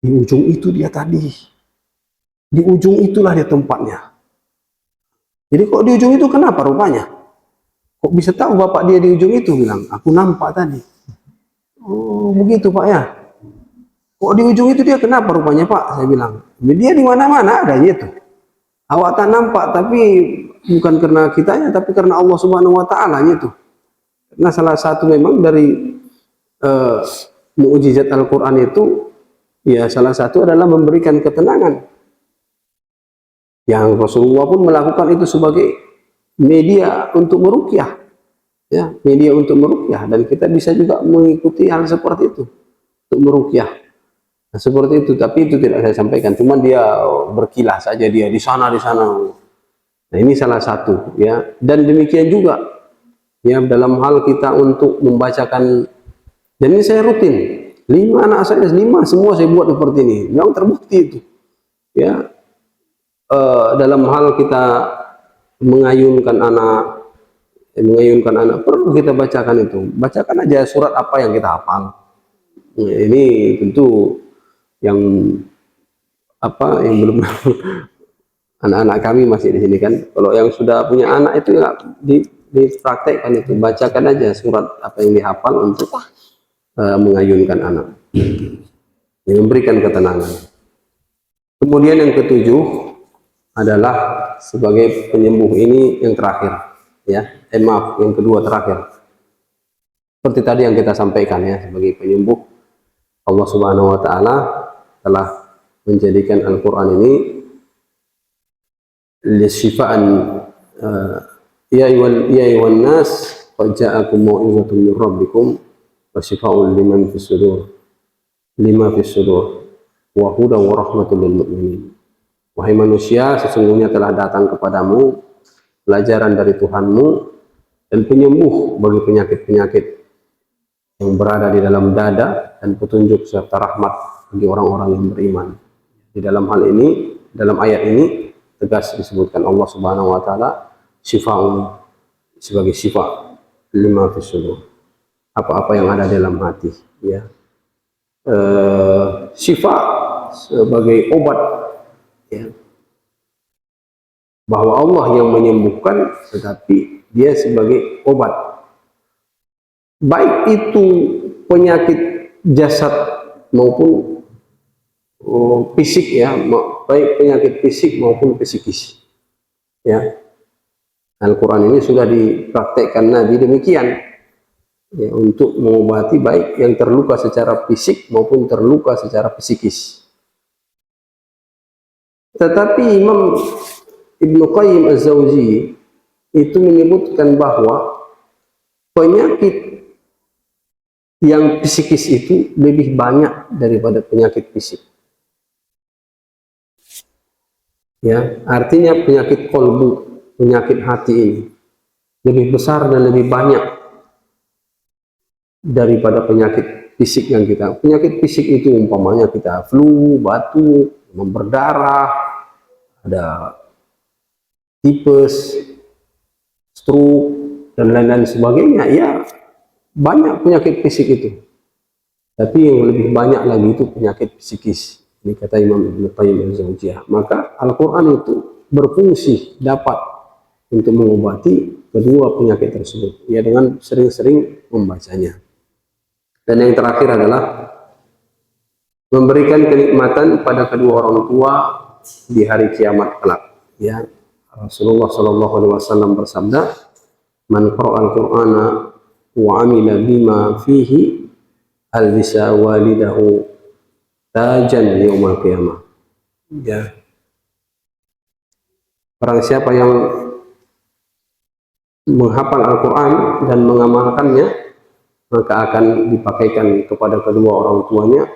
Di ujung itu dia tadi. Di ujung itulah dia tempatnya. Jadi kok di ujung itu kenapa rupanya? Kok bisa tahu Bapak dia di ujung itu? Bilang, aku nampak tadi. Oh begitu Pak ya. Kok di ujung itu dia kenapa rupanya Pak? Saya bilang, dia di mana-mana ada itu. Awak tak nampak, tapi bukan karena kitanya, tapi karena Allah Subhanahu Wa Taala itu. Karena salah satu memang dari mukjizat Al-Quran itu, ya salah satu adalah memberikan ketenangan. Yang Rasulullah pun melakukan itu sebagai media untuk meruqyah, ya, media untuk meruqyah, dan kita bisa juga mengikuti hal seperti itu untuk meruqyah. Nah, seperti itu, tapi itu tidak saya sampaikan, cuman dia berkilah saja, dia di sana. Nah, ini salah satu, ya. Dan demikian juga, ya, dalam hal kita untuk membacakan, dan ini saya rutin, 5 anak saya, 5 semua saya buat seperti ini, memang terbukti itu, ya. Dalam hal kita mengayunkan anak perlu kita bacakan itu. Bacakan aja surat apa yang kita hafal. Nah, ini tentu yang apa yang belum anak-anak kami masih di sini kan. Kalau yang sudah punya anak itu ya dipraktekkan itu, bacakan aja surat apa yang dihafal untuk mengayunkan anak. Yang memberikan ketenangan. Kemudian yang ketujuh adalah sebagai penyembuh, ini yang terakhir, ya, maaf, yang kedua terakhir. Seperti tadi yang kita sampaikan, ya, sebagai penyembuh, Allah Subhanahu Wa Taala telah menjadikan Al-Quran ini lisyifaan, ya ayyuhan nas qad ja'akum mau'izatun min rabbikum wa syifaa'un lima fis sudur wa hudan wa rahmatul lil mu'minin. Wahai manusia, sesungguhnya telah datang kepadamu pelajaran dari Tuhanmu dan penyembuh bagi penyakit-penyakit yang berada di dalam dada, dan petunjuk serta rahmat bagi orang-orang yang beriman. Di dalam hal ini, dalam ayat ini tegas disebutkan Allah Subhanahu Wa Taala syifa'un, sebagai syifa lima fis sudur, apa-apa yang ada dalam hati, ya. Syifa sebagai obat, ya, bahwa Allah yang menyembuhkan, tetapi dia sebagai obat, baik itu penyakit jasad maupun fisik, ya, baik penyakit fisik maupun psikis, ya. Al-Quran ini sudah dipraktekkan Nabi demikian, ya, untuk mengobati baik yang terluka secara fisik maupun terluka secara psikis. Tetapi Imam Ibnu Qayyim Az-Zawji itu menyebutkan bahwa penyakit yang psikis itu lebih banyak daripada penyakit fisik. Ya, artinya penyakit kolbu, penyakit hati ini lebih besar dan lebih banyak daripada penyakit fisik yang kita. Penyakit fisik itu umpamanya kita flu, batuk, demam berdarah, ada tipes, stroke, dan lain-lain sebagainya. Ya, banyak penyakit fisik itu. Tapi yang lebih banyak lagi itu penyakit psikis. Ini kata Imam Ibnu Qayyim al-Jauziyah. Maka Al-Quran itu berfungsi dapat untuk mengobati kedua penyakit tersebut. Ya, dengan sering-sering membacanya. Dan yang terakhir adalah memberikan kenikmatan pada kedua orang tua di hari kiamat kelak. Ya, Rasulullah Shallallahu Alaihi Wasallam bersabda, "Man qara'al Qur'ana wa amila bima fihi albisa walidahu tajan yaumal qiyamah." Ya. Barang siapa yang menghafal Al-Quran dan mengamalkannya, maka akan dipakaikan kepada kedua orang tuanya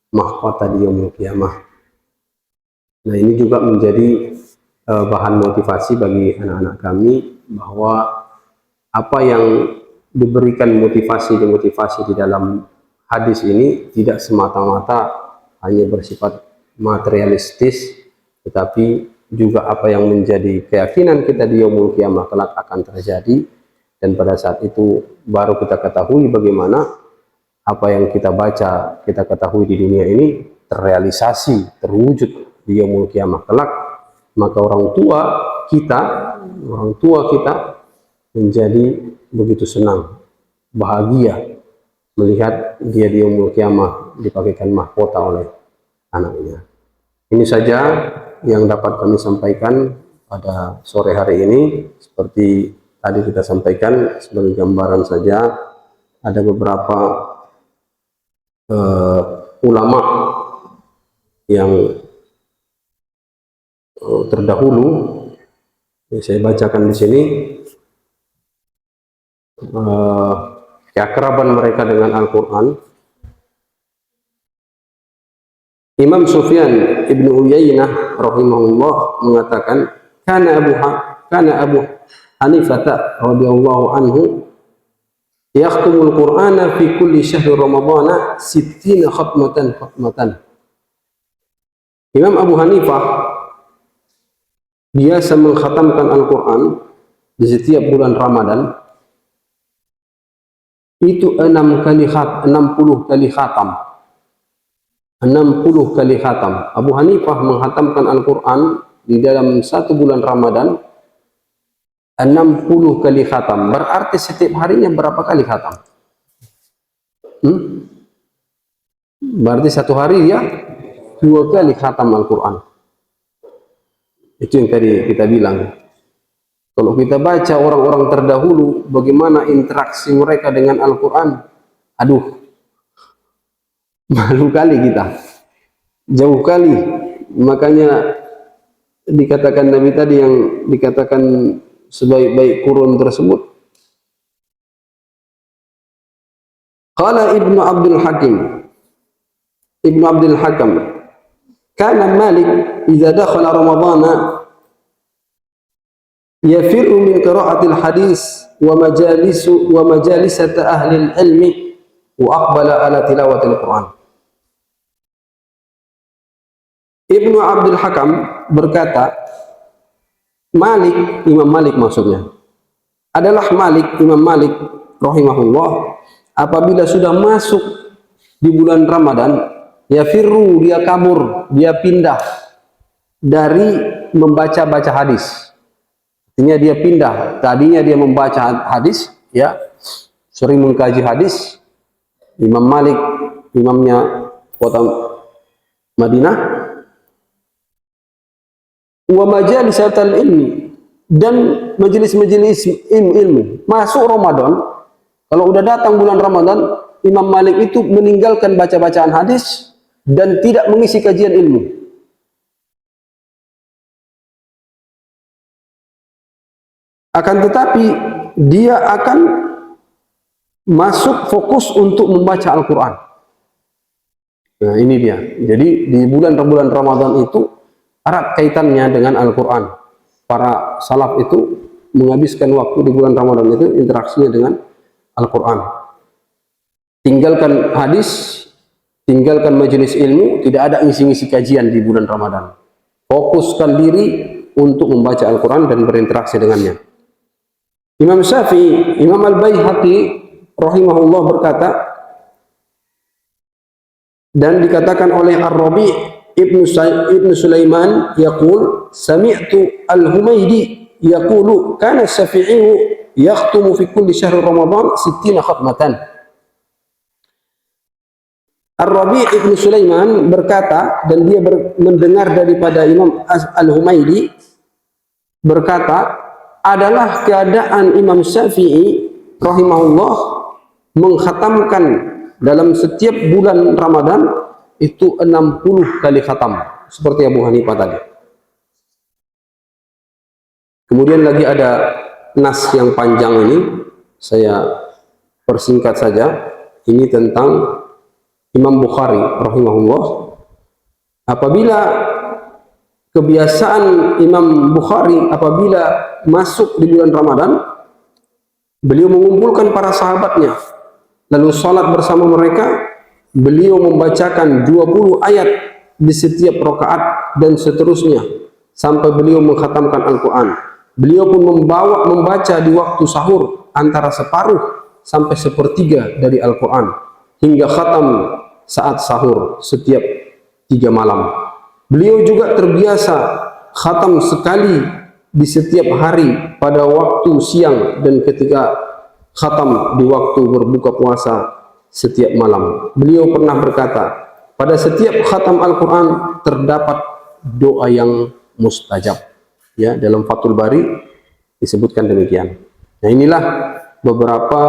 mahkota di yaumul qiyamah. Nah, ini juga menjadi bahan motivasi bagi anak-anak kami bahwa apa yang diberikan motivasi di dalam hadis ini tidak semata-mata hanya bersifat materialistis, tetapi juga apa yang menjadi keyakinan kita di yaumul qiyamah kelak akan terjadi. Dan pada saat itu baru kita ketahui bagaimana apa yang kita baca, kita ketahui di dunia ini terrealisasi, terwujud di yaumul qiyamah kelak. Maka orang tua kita menjadi begitu senang, bahagia melihat dia di yaumul qiyamah dipakaikan mahkota oleh anaknya. Ini saja yang dapat kami sampaikan pada sore hari ini. Seperti tadi kita sampaikan sebagai gambaran saja, ada beberapa ulama yang terdahulu, saya bacakan di sini keakraban mereka dengan Al-Quran. Imam Sufyan ibnu Uyainah rahimahullah mengatakan, kana Abu Hanifah radhiyallahu anhu yakhtumul Qur'ana fi kulli syahri Ramadhan 60 khatmatan. Imam Abu Hanifah biasa mengkhatamkan Al-Quran di setiap bulan Ramadan itu 60 kali khatam. 60 kali khatam. Abu Hanifah menghatamkan Al-Quran di dalam satu bulan Ramadan 60 kali khatam. Berarti setiap harinya berapa kali khatam? Berarti satu hari ya 2 kali khatam Al-Quran. Itu yang tadi kita bilang. Kalau kita baca orang-orang terdahulu, bagaimana interaksi mereka dengan Al-Quran, aduh, malu kali kita, jauh kali. Makanya dikatakan Nabi tadi yang dikatakan sebaik-baik kurun tersebut. Qala Ibnu Abdul Hakam, kana Malik idza dakhala Ramadhana yafirru min qira'atil hadis wa majalisata ahli ilmi wa aqbala ala tilawatil Quran. Ibnu Abdul Hakam berkata, Imam Malik maksudnya, adalah Imam Malik rahimahullah, apabila sudah masuk di bulan Ramadan, yafirru, dia kabur, dia pindah dari membaca-baca hadis. Artinya dia pindah, tadinya dia membaca hadis, ya, sering mengkaji hadis. Imam Malik, imamnya kota Madinah. Wa majalisatal ilmi, dan majelis-majelis ilmu. Masuk Ramadan, kalau udah datang bulan Ramadan, Imam Malik itu meninggalkan baca-bacaan hadis dan tidak mengisi kajian ilmu. akan tetapi dia akan masuk fokus untuk membaca Al-Quran. Nah, ini dia. Jadi di bulan-bulan Ramadan itu erat kaitannya dengan Al-Quran. Para salaf itu menghabiskan waktu di bulan Ramadan itu interaksinya dengan Al-Quran. Tinggalkan hadis, tinggalkan majelis ilmu, tidak ada ngisi-ngisi kajian di bulan Ramadan. Fokuskan diri untuk membaca Al-Quran dan berinteraksi dengannya. Imam Syafi'i, Imam Al-Baihaqi rahimahullah berkata, dan dikatakan oleh Ar-Rabi' Ibnu Sulaiman yaqul sami'tu Al-Humaydi yaqulu kana Syafi'i yakhtumu fi kulli syahr Ramadan 60 khatmatan. Ar-Rabi' Ibnu Sulaiman berkata, dan dia mendengar daripada Imam Al-Humaydi berkata, adalah keadaan Imam Syafi'i rahimahullah mengkhatamkan dalam setiap bulan Ramadan itu 60 kali khatam seperti Abu Hanifah tadi. Kemudian lagi ada nas yang panjang ini, saya persingkat saja. Ini tentang Imam Bukhari rahimahullah. Apabila kebiasaan Imam Bukhari apabila masuk di bulan Ramadan, beliau mengumpulkan para sahabatnya, lalu salat bersama mereka. Beliau membacakan 20 ayat di setiap rakaat dan seterusnya sampai beliau mengkhatamkan Al-Quran. Beliau pun membaca di waktu sahur antara separuh sampai sepertiga dari Al-Quran hingga khatam saat sahur setiap 3 malam. Beliau juga terbiasa khatam sekali di setiap hari pada waktu siang dan ketika khatam di waktu berbuka puasa setiap malam. Beliau pernah berkata, pada setiap khatam Al-Quran terdapat doa yang mustajab. Ya, dalam Fathul Bari disebutkan demikian. Nah, inilah beberapa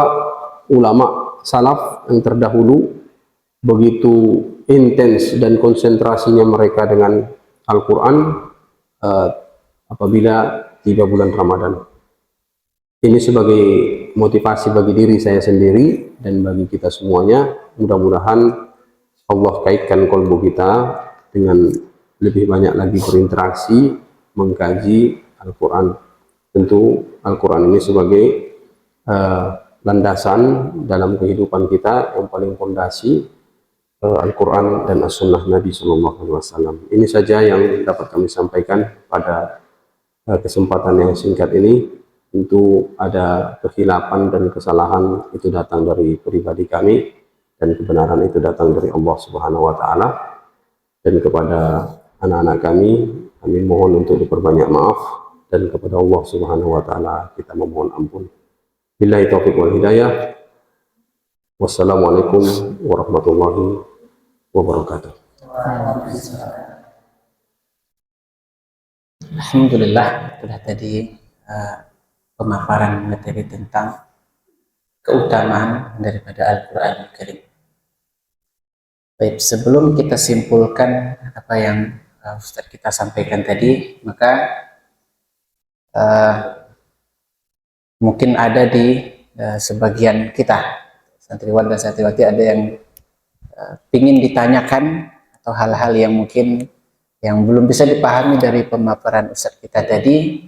ulama salaf yang terdahulu begitu intens dan konsentrasinya mereka dengan Al-Quran apabila tiba bulan Ramadan. Ini sebagai motivasi bagi diri saya sendiri dan bagi kita semuanya. Mudah-mudahan Allah kaitkan kolbu kita dengan lebih banyak lagi berinteraksi, mengkaji Al-Quran. Tentu Al-Quran ini sebagai landasan dalam kehidupan kita yang paling fondasi, Al-Quran dan As-Sunnah Nabi SAW. Ini saja yang dapat kami sampaikan pada kesempatan yang singkat ini. Tentu ada kekhilafan dan kesalahan itu datang dari pribadi kami dan kebenaran itu datang dari Allah Subhanahu wa taala. Dan kepada anak-anak kami mohon untuk diperbanyak maaf, dan kepada Allah Subhanahu wa taala kita memohon ampun. Billahi taufiq wal hidayah. Wassalamualaikum warahmatullahi wabarakatuh. Alhamdulillah, sudah tadi pemaparan materi tentang keutamaan daripada Al-Quran Al-Karim. Baik, sebelum kita simpulkan apa yang Ustaz kita sampaikan tadi, maka mungkin ada di sebagian kita, santriwan dan santriwati, ada yang ingin ditanyakan atau hal-hal yang mungkin yang belum bisa dipahami dari pemaparan Ustaz kita tadi,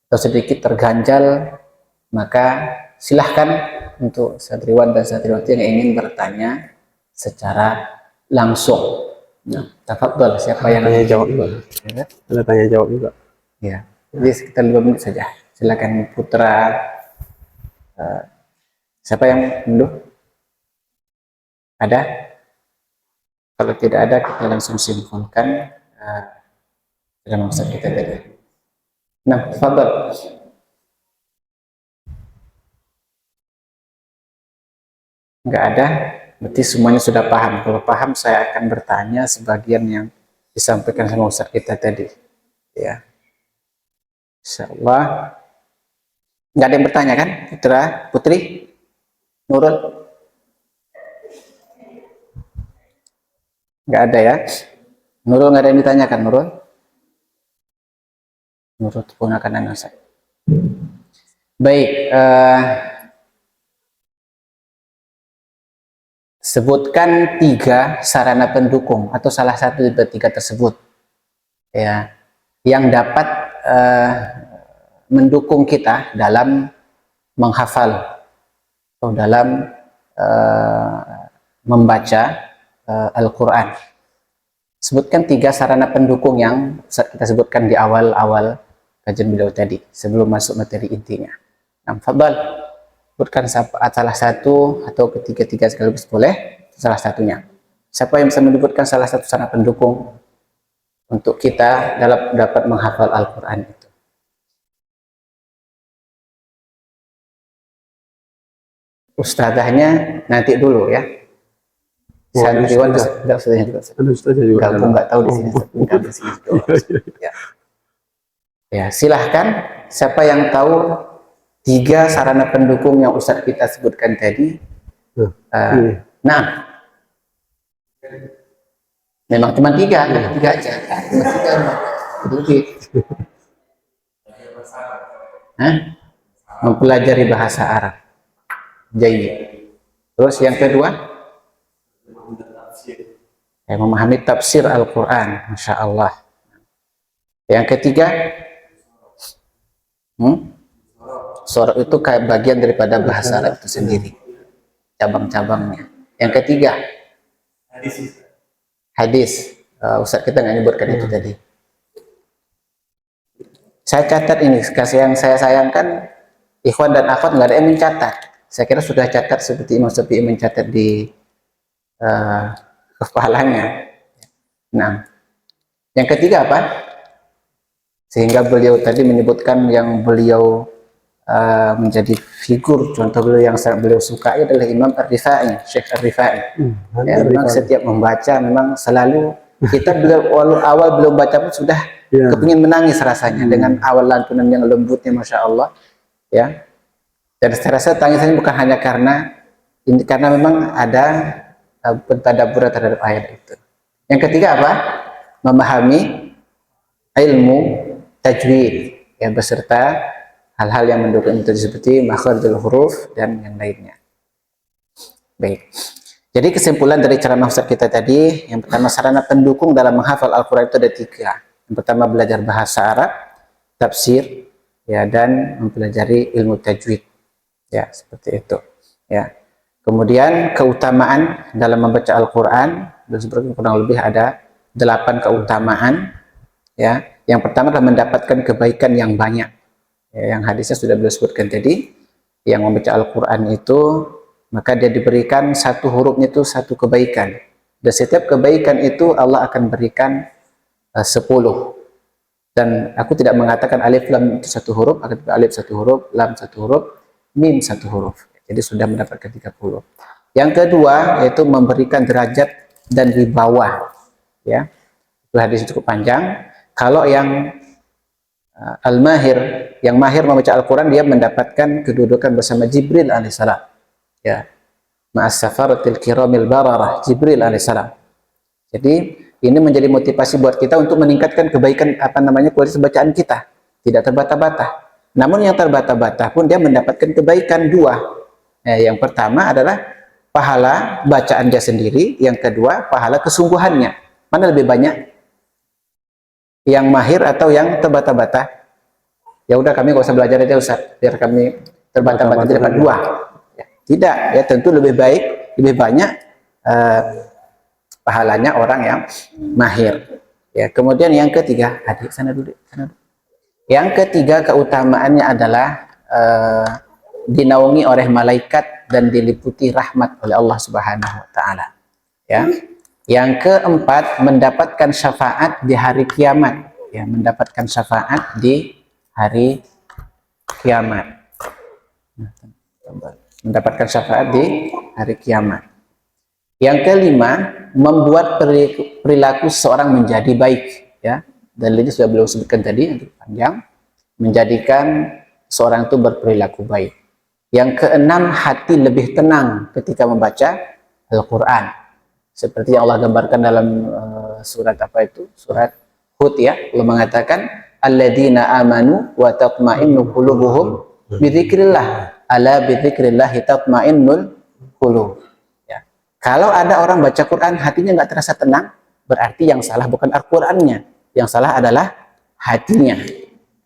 atau sedikit terganjal, maka silahkan untuk santriwan dan santriwati yang ingin bertanya secara langsung. Nah, tafadhol, siapa yang tanya jawab juga? Ya. Ada tanya jawab juga. Ya, jadi sekitar 5 menit saja. Silakan Putra. Siapa yang dulu? Ada? Kalau tidak ada, kita langsung simpulkan dalam Ustaz kita tadi. Nah, tafadhol. Enggak ada, berarti semuanya sudah paham. Kalau paham, saya akan bertanya sebagian yang disampaikan sama Ustaz kita tadi. Ya, insyaallah. Enggak ada yang bertanya kan, Putra, Putri, Nurul? Enggak ada ya. Nurul, enggak ada yang ditanyakan, Nurul? Nurul keponakan anak saya. Baik, sebutkan 3 sarana pendukung atau salah satu dari 3 tersebut, ya, yang dapat mendukung kita dalam menghafal atau dalam membaca Al-Quran. Sebutkan 3 sarana pendukung yang kita sebutkan di awal-awal kajian beliau tadi, sebelum masuk materi intinya. Nah, fadal, sebutkan salah satu atau ketiga-tiga sekaligus boleh, salah satunya. Siapa yang bisa menyebutkan salah satu sarana pendukung untuk kita dalam dapat menghafal Al-Quran itu? Ustazahnya nanti dulu ya. Santriwan tidak usah juga. Gabung nggak tahu di sini. Ya. Ya, silahkan. Siapa yang tahu 3 sarana pendukung yang Ustaz kita sebutkan tadi? Nah, memang cuma 3 aja. Mempelajari bahasa Arab. Jadi, terus yang kedua? Memahami tafsir Al-Quran, Masya Allah. Yang ketiga, surah itu kayak bagian daripada bahasa Arab itu sendiri, cabang-cabangnya. Yang ketiga, hadis. Ustaz kita nggak nyebutkan itu tadi. Saya catat ini, kasih yang saya sayangkan, ikhwan dan akhwat nggak ada yang mencatat. Saya kira sudah catat seperti Imam Syafi'i mencatat di kepalanya. Nah, yang ketiga apa? Sehingga beliau tadi menyebutkan yang beliau menjadi figur, contoh beliau yang sangat beliau sukai adalah Imam Ar-Rifai, Syekh Ar-Rifai. Ya, memang setiap membaca memang selalu kita awal belum baca pun sudah kepingin menangis rasanya dengan awal lantunan yang lembutnya, Masya Allah. Ya, dan saya rasa tangisannya bukan hanya karena memang ada pentadaburan terhadap ayat itu. Yang ketiga apa? Memahami ilmu tajwid, ya, beserta hal-hal yang mendukung itu seperti makhrijul huruf dan yang lainnya. Baik. Jadi kesimpulan dari ceramah Ustaz kita tadi, yang pertama sarana pendukung dalam menghafal Al-Quran itu ada 3. Yang pertama belajar bahasa Arab, tafsir, ya, dan mempelajari ilmu tajwid. Ya, seperti itu. Ya. Kemudian keutamaan dalam membaca Al-Quran, dan seperti kurang lebih ada 8 keutamaan. Ya, yang pertama adalah mendapatkan kebaikan yang banyak. Ya, yang hadisnya sudah beliau sebutkan tadi, yang membaca Al-Quran itu, maka dia diberikan satu hurufnya itu satu kebaikan. Dan setiap kebaikan itu Allah akan berikan 10. Dan aku tidak mengatakan alif lam itu satu huruf, akan alif satu huruf, lam satu huruf, mim satu huruf. Jadi sudah mendapatkan 30. Yang kedua yaitu memberikan derajat dan wibawa. Ya, itu hadis cukup panjang. Kalau yang al-mahir, yang mahir membaca Al-Quran, dia mendapatkan kedudukan bersama Jibril alaihissalam. Ya, ma'as safaratil kiramil bararah, Jibril alaihissalam. Jadi ini menjadi motivasi buat kita untuk meningkatkan kebaikan kualitas bacaan kita, tidak terbata-bata. Namun yang terbata-bata pun dia mendapatkan kebaikan 2. Yang pertama adalah pahala bacaan dia sendiri, yang kedua pahala kesungguhannya. Mana lebih banyak? Yang mahir atau yang terbata-bata? Ya udah, kami gak usah belajar aja Ustaz, biar kami terbata-bata dapat 2. Ya, tidak, ya tentu lebih baik, lebih banyak pahalanya orang yang mahir. Ya, kemudian yang ketiga, adik sana dulu, sana dulu. Yang ketiga keutamaannya adalah dinaungi oleh malaikat dan diliputi rahmat oleh Allah Subhanahu wa taala. Ya. Yang keempat, mendapatkan syafaat di hari kiamat. Ya, mendapatkan syafaat di hari kiamat. Mendapatkan syafaat di hari kiamat. Yang kelima, membuat perilaku seorang menjadi baik, ya. Dan ini sudah beliau sebutkan tadi, yang panjang, menjadikan seorang itu berperilaku baik. Yang keenam, hati lebih tenang ketika membaca Al-Quran. Seperti yang Allah gambarkan dalam surat apa itu? Surat Hud, ya. Allah mengatakan, alladzina amanu wa tatma'innu qulubuhum Bidzikrillah, ala bidzikrillah tatmainnul qulub. Ya. Kalau ada orang baca Quran hatinya nggak terasa tenang, berarti yang salah bukan Al-Qur'annya, yang salah adalah hatinya.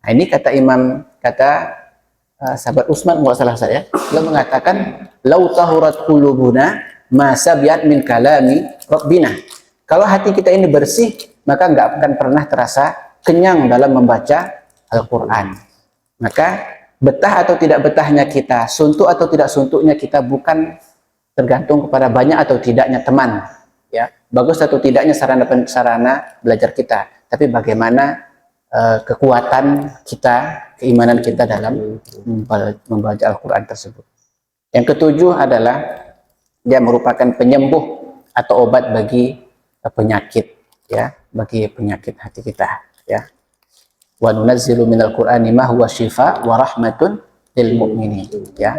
Nah, ini kata sahabat Utsman kalau salah saya, beliau mengatakan lau tahurat qulubuna ma sabiat min kalami rabbina. Kalau hati kita ini bersih, maka nggak akan pernah terasa kenyang dalam membaca Al-Quran. Maka betah atau tidak betahnya kita, suntuk atau tidak suntuknya kita bukan tergantung kepada banyak atau tidaknya teman, ya, bagus atau tidaknya sarana belajar kita, tapi bagaimana kekuatan kita, keimanan kita dalam membaca Al-Quran tersebut. Yang ketujuh adalah dia merupakan penyembuh atau obat bagi penyakit, ya, bagi penyakit hati kita, ya. Wa nunazzilu minal Qur'ani ma huwa syifa wa rahmatun lil mu'minin, ya.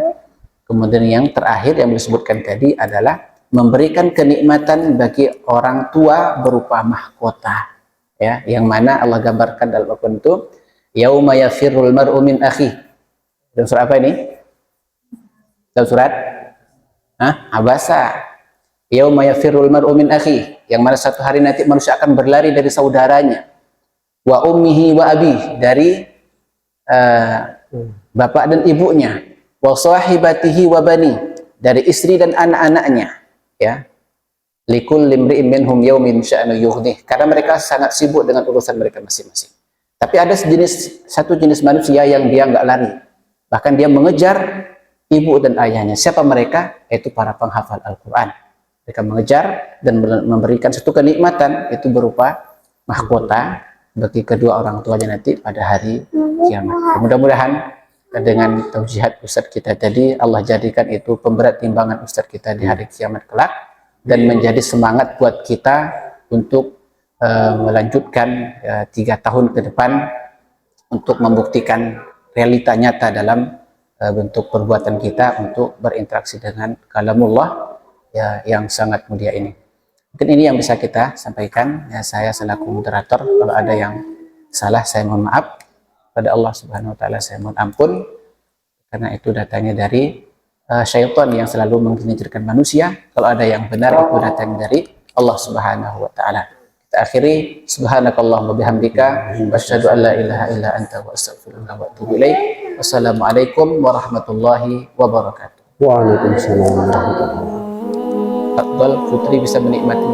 Kemudian yang terakhir yang disebutkan tadi adalah memberikan kenikmatan bagi orang tua berupa mahkota, ya, yang mana Allah gambarkan dalam Al-Qur'an itu yauma yafirrul mar'u min akhi. Dalam surat apa ini? Dalam surat Abasa. Yauma yafirrul mar'u min akhi, yang mana satu hari nanti manusia akan berlari dari saudaranya. Wa ummihi wa abi, dari bapak dan ibunya. Wa sahibatihi wa bani, dari istri dan anak-anaknya, ya. Likul limri'in minhum yaumin sya'nu yughnih, karena mereka sangat sibuk dengan urusan mereka masing-masing. Tapi ada satu jenis manusia yang dia nggak lari, bahkan dia mengejar ibu dan ayahnya. Siapa mereka? Yaitu para penghafal Al-Quran. Mereka mengejar dan memberikan satu kenikmatan, itu berupa mahkota bagi kedua orang tuanya nanti pada hari kiamat. Mudah-mudahan dengan tausihat Ustadz kita tadi, Allah jadikan itu pemberat timbangan Ustadz kita di hari kiamat kelak, dan menjadi semangat buat kita untuk melanjutkan 3 tahun ke depan untuk membuktikan realita nyata dalam bentuk perbuatan kita untuk berinteraksi dengan kalamullah, ya, yang sangat mulia ini. Mungkin ini yang bisa kita sampaikan, ya. Saya selaku moderator, kalau ada yang salah saya mohon maaf, pada Allah Subhanahu wa taala saya mohon ampun, karena itu datangnya dari syaitan yang selalu menggelincirkan manusia. Kalau ada yang benar, itu datangnya dari Allah Subhanahu wa taala. Kita akhiri, subhanakallahumma bihamdika wa asyhadu an la ilaha illa anta wa astaghfiruka wa atubu ilaik. Wassalamualaikum warahmatullahi wabarakatuh. Waalaikumsalam warahmatullahi wabarakatuh. Afdal Putri bisa menikmati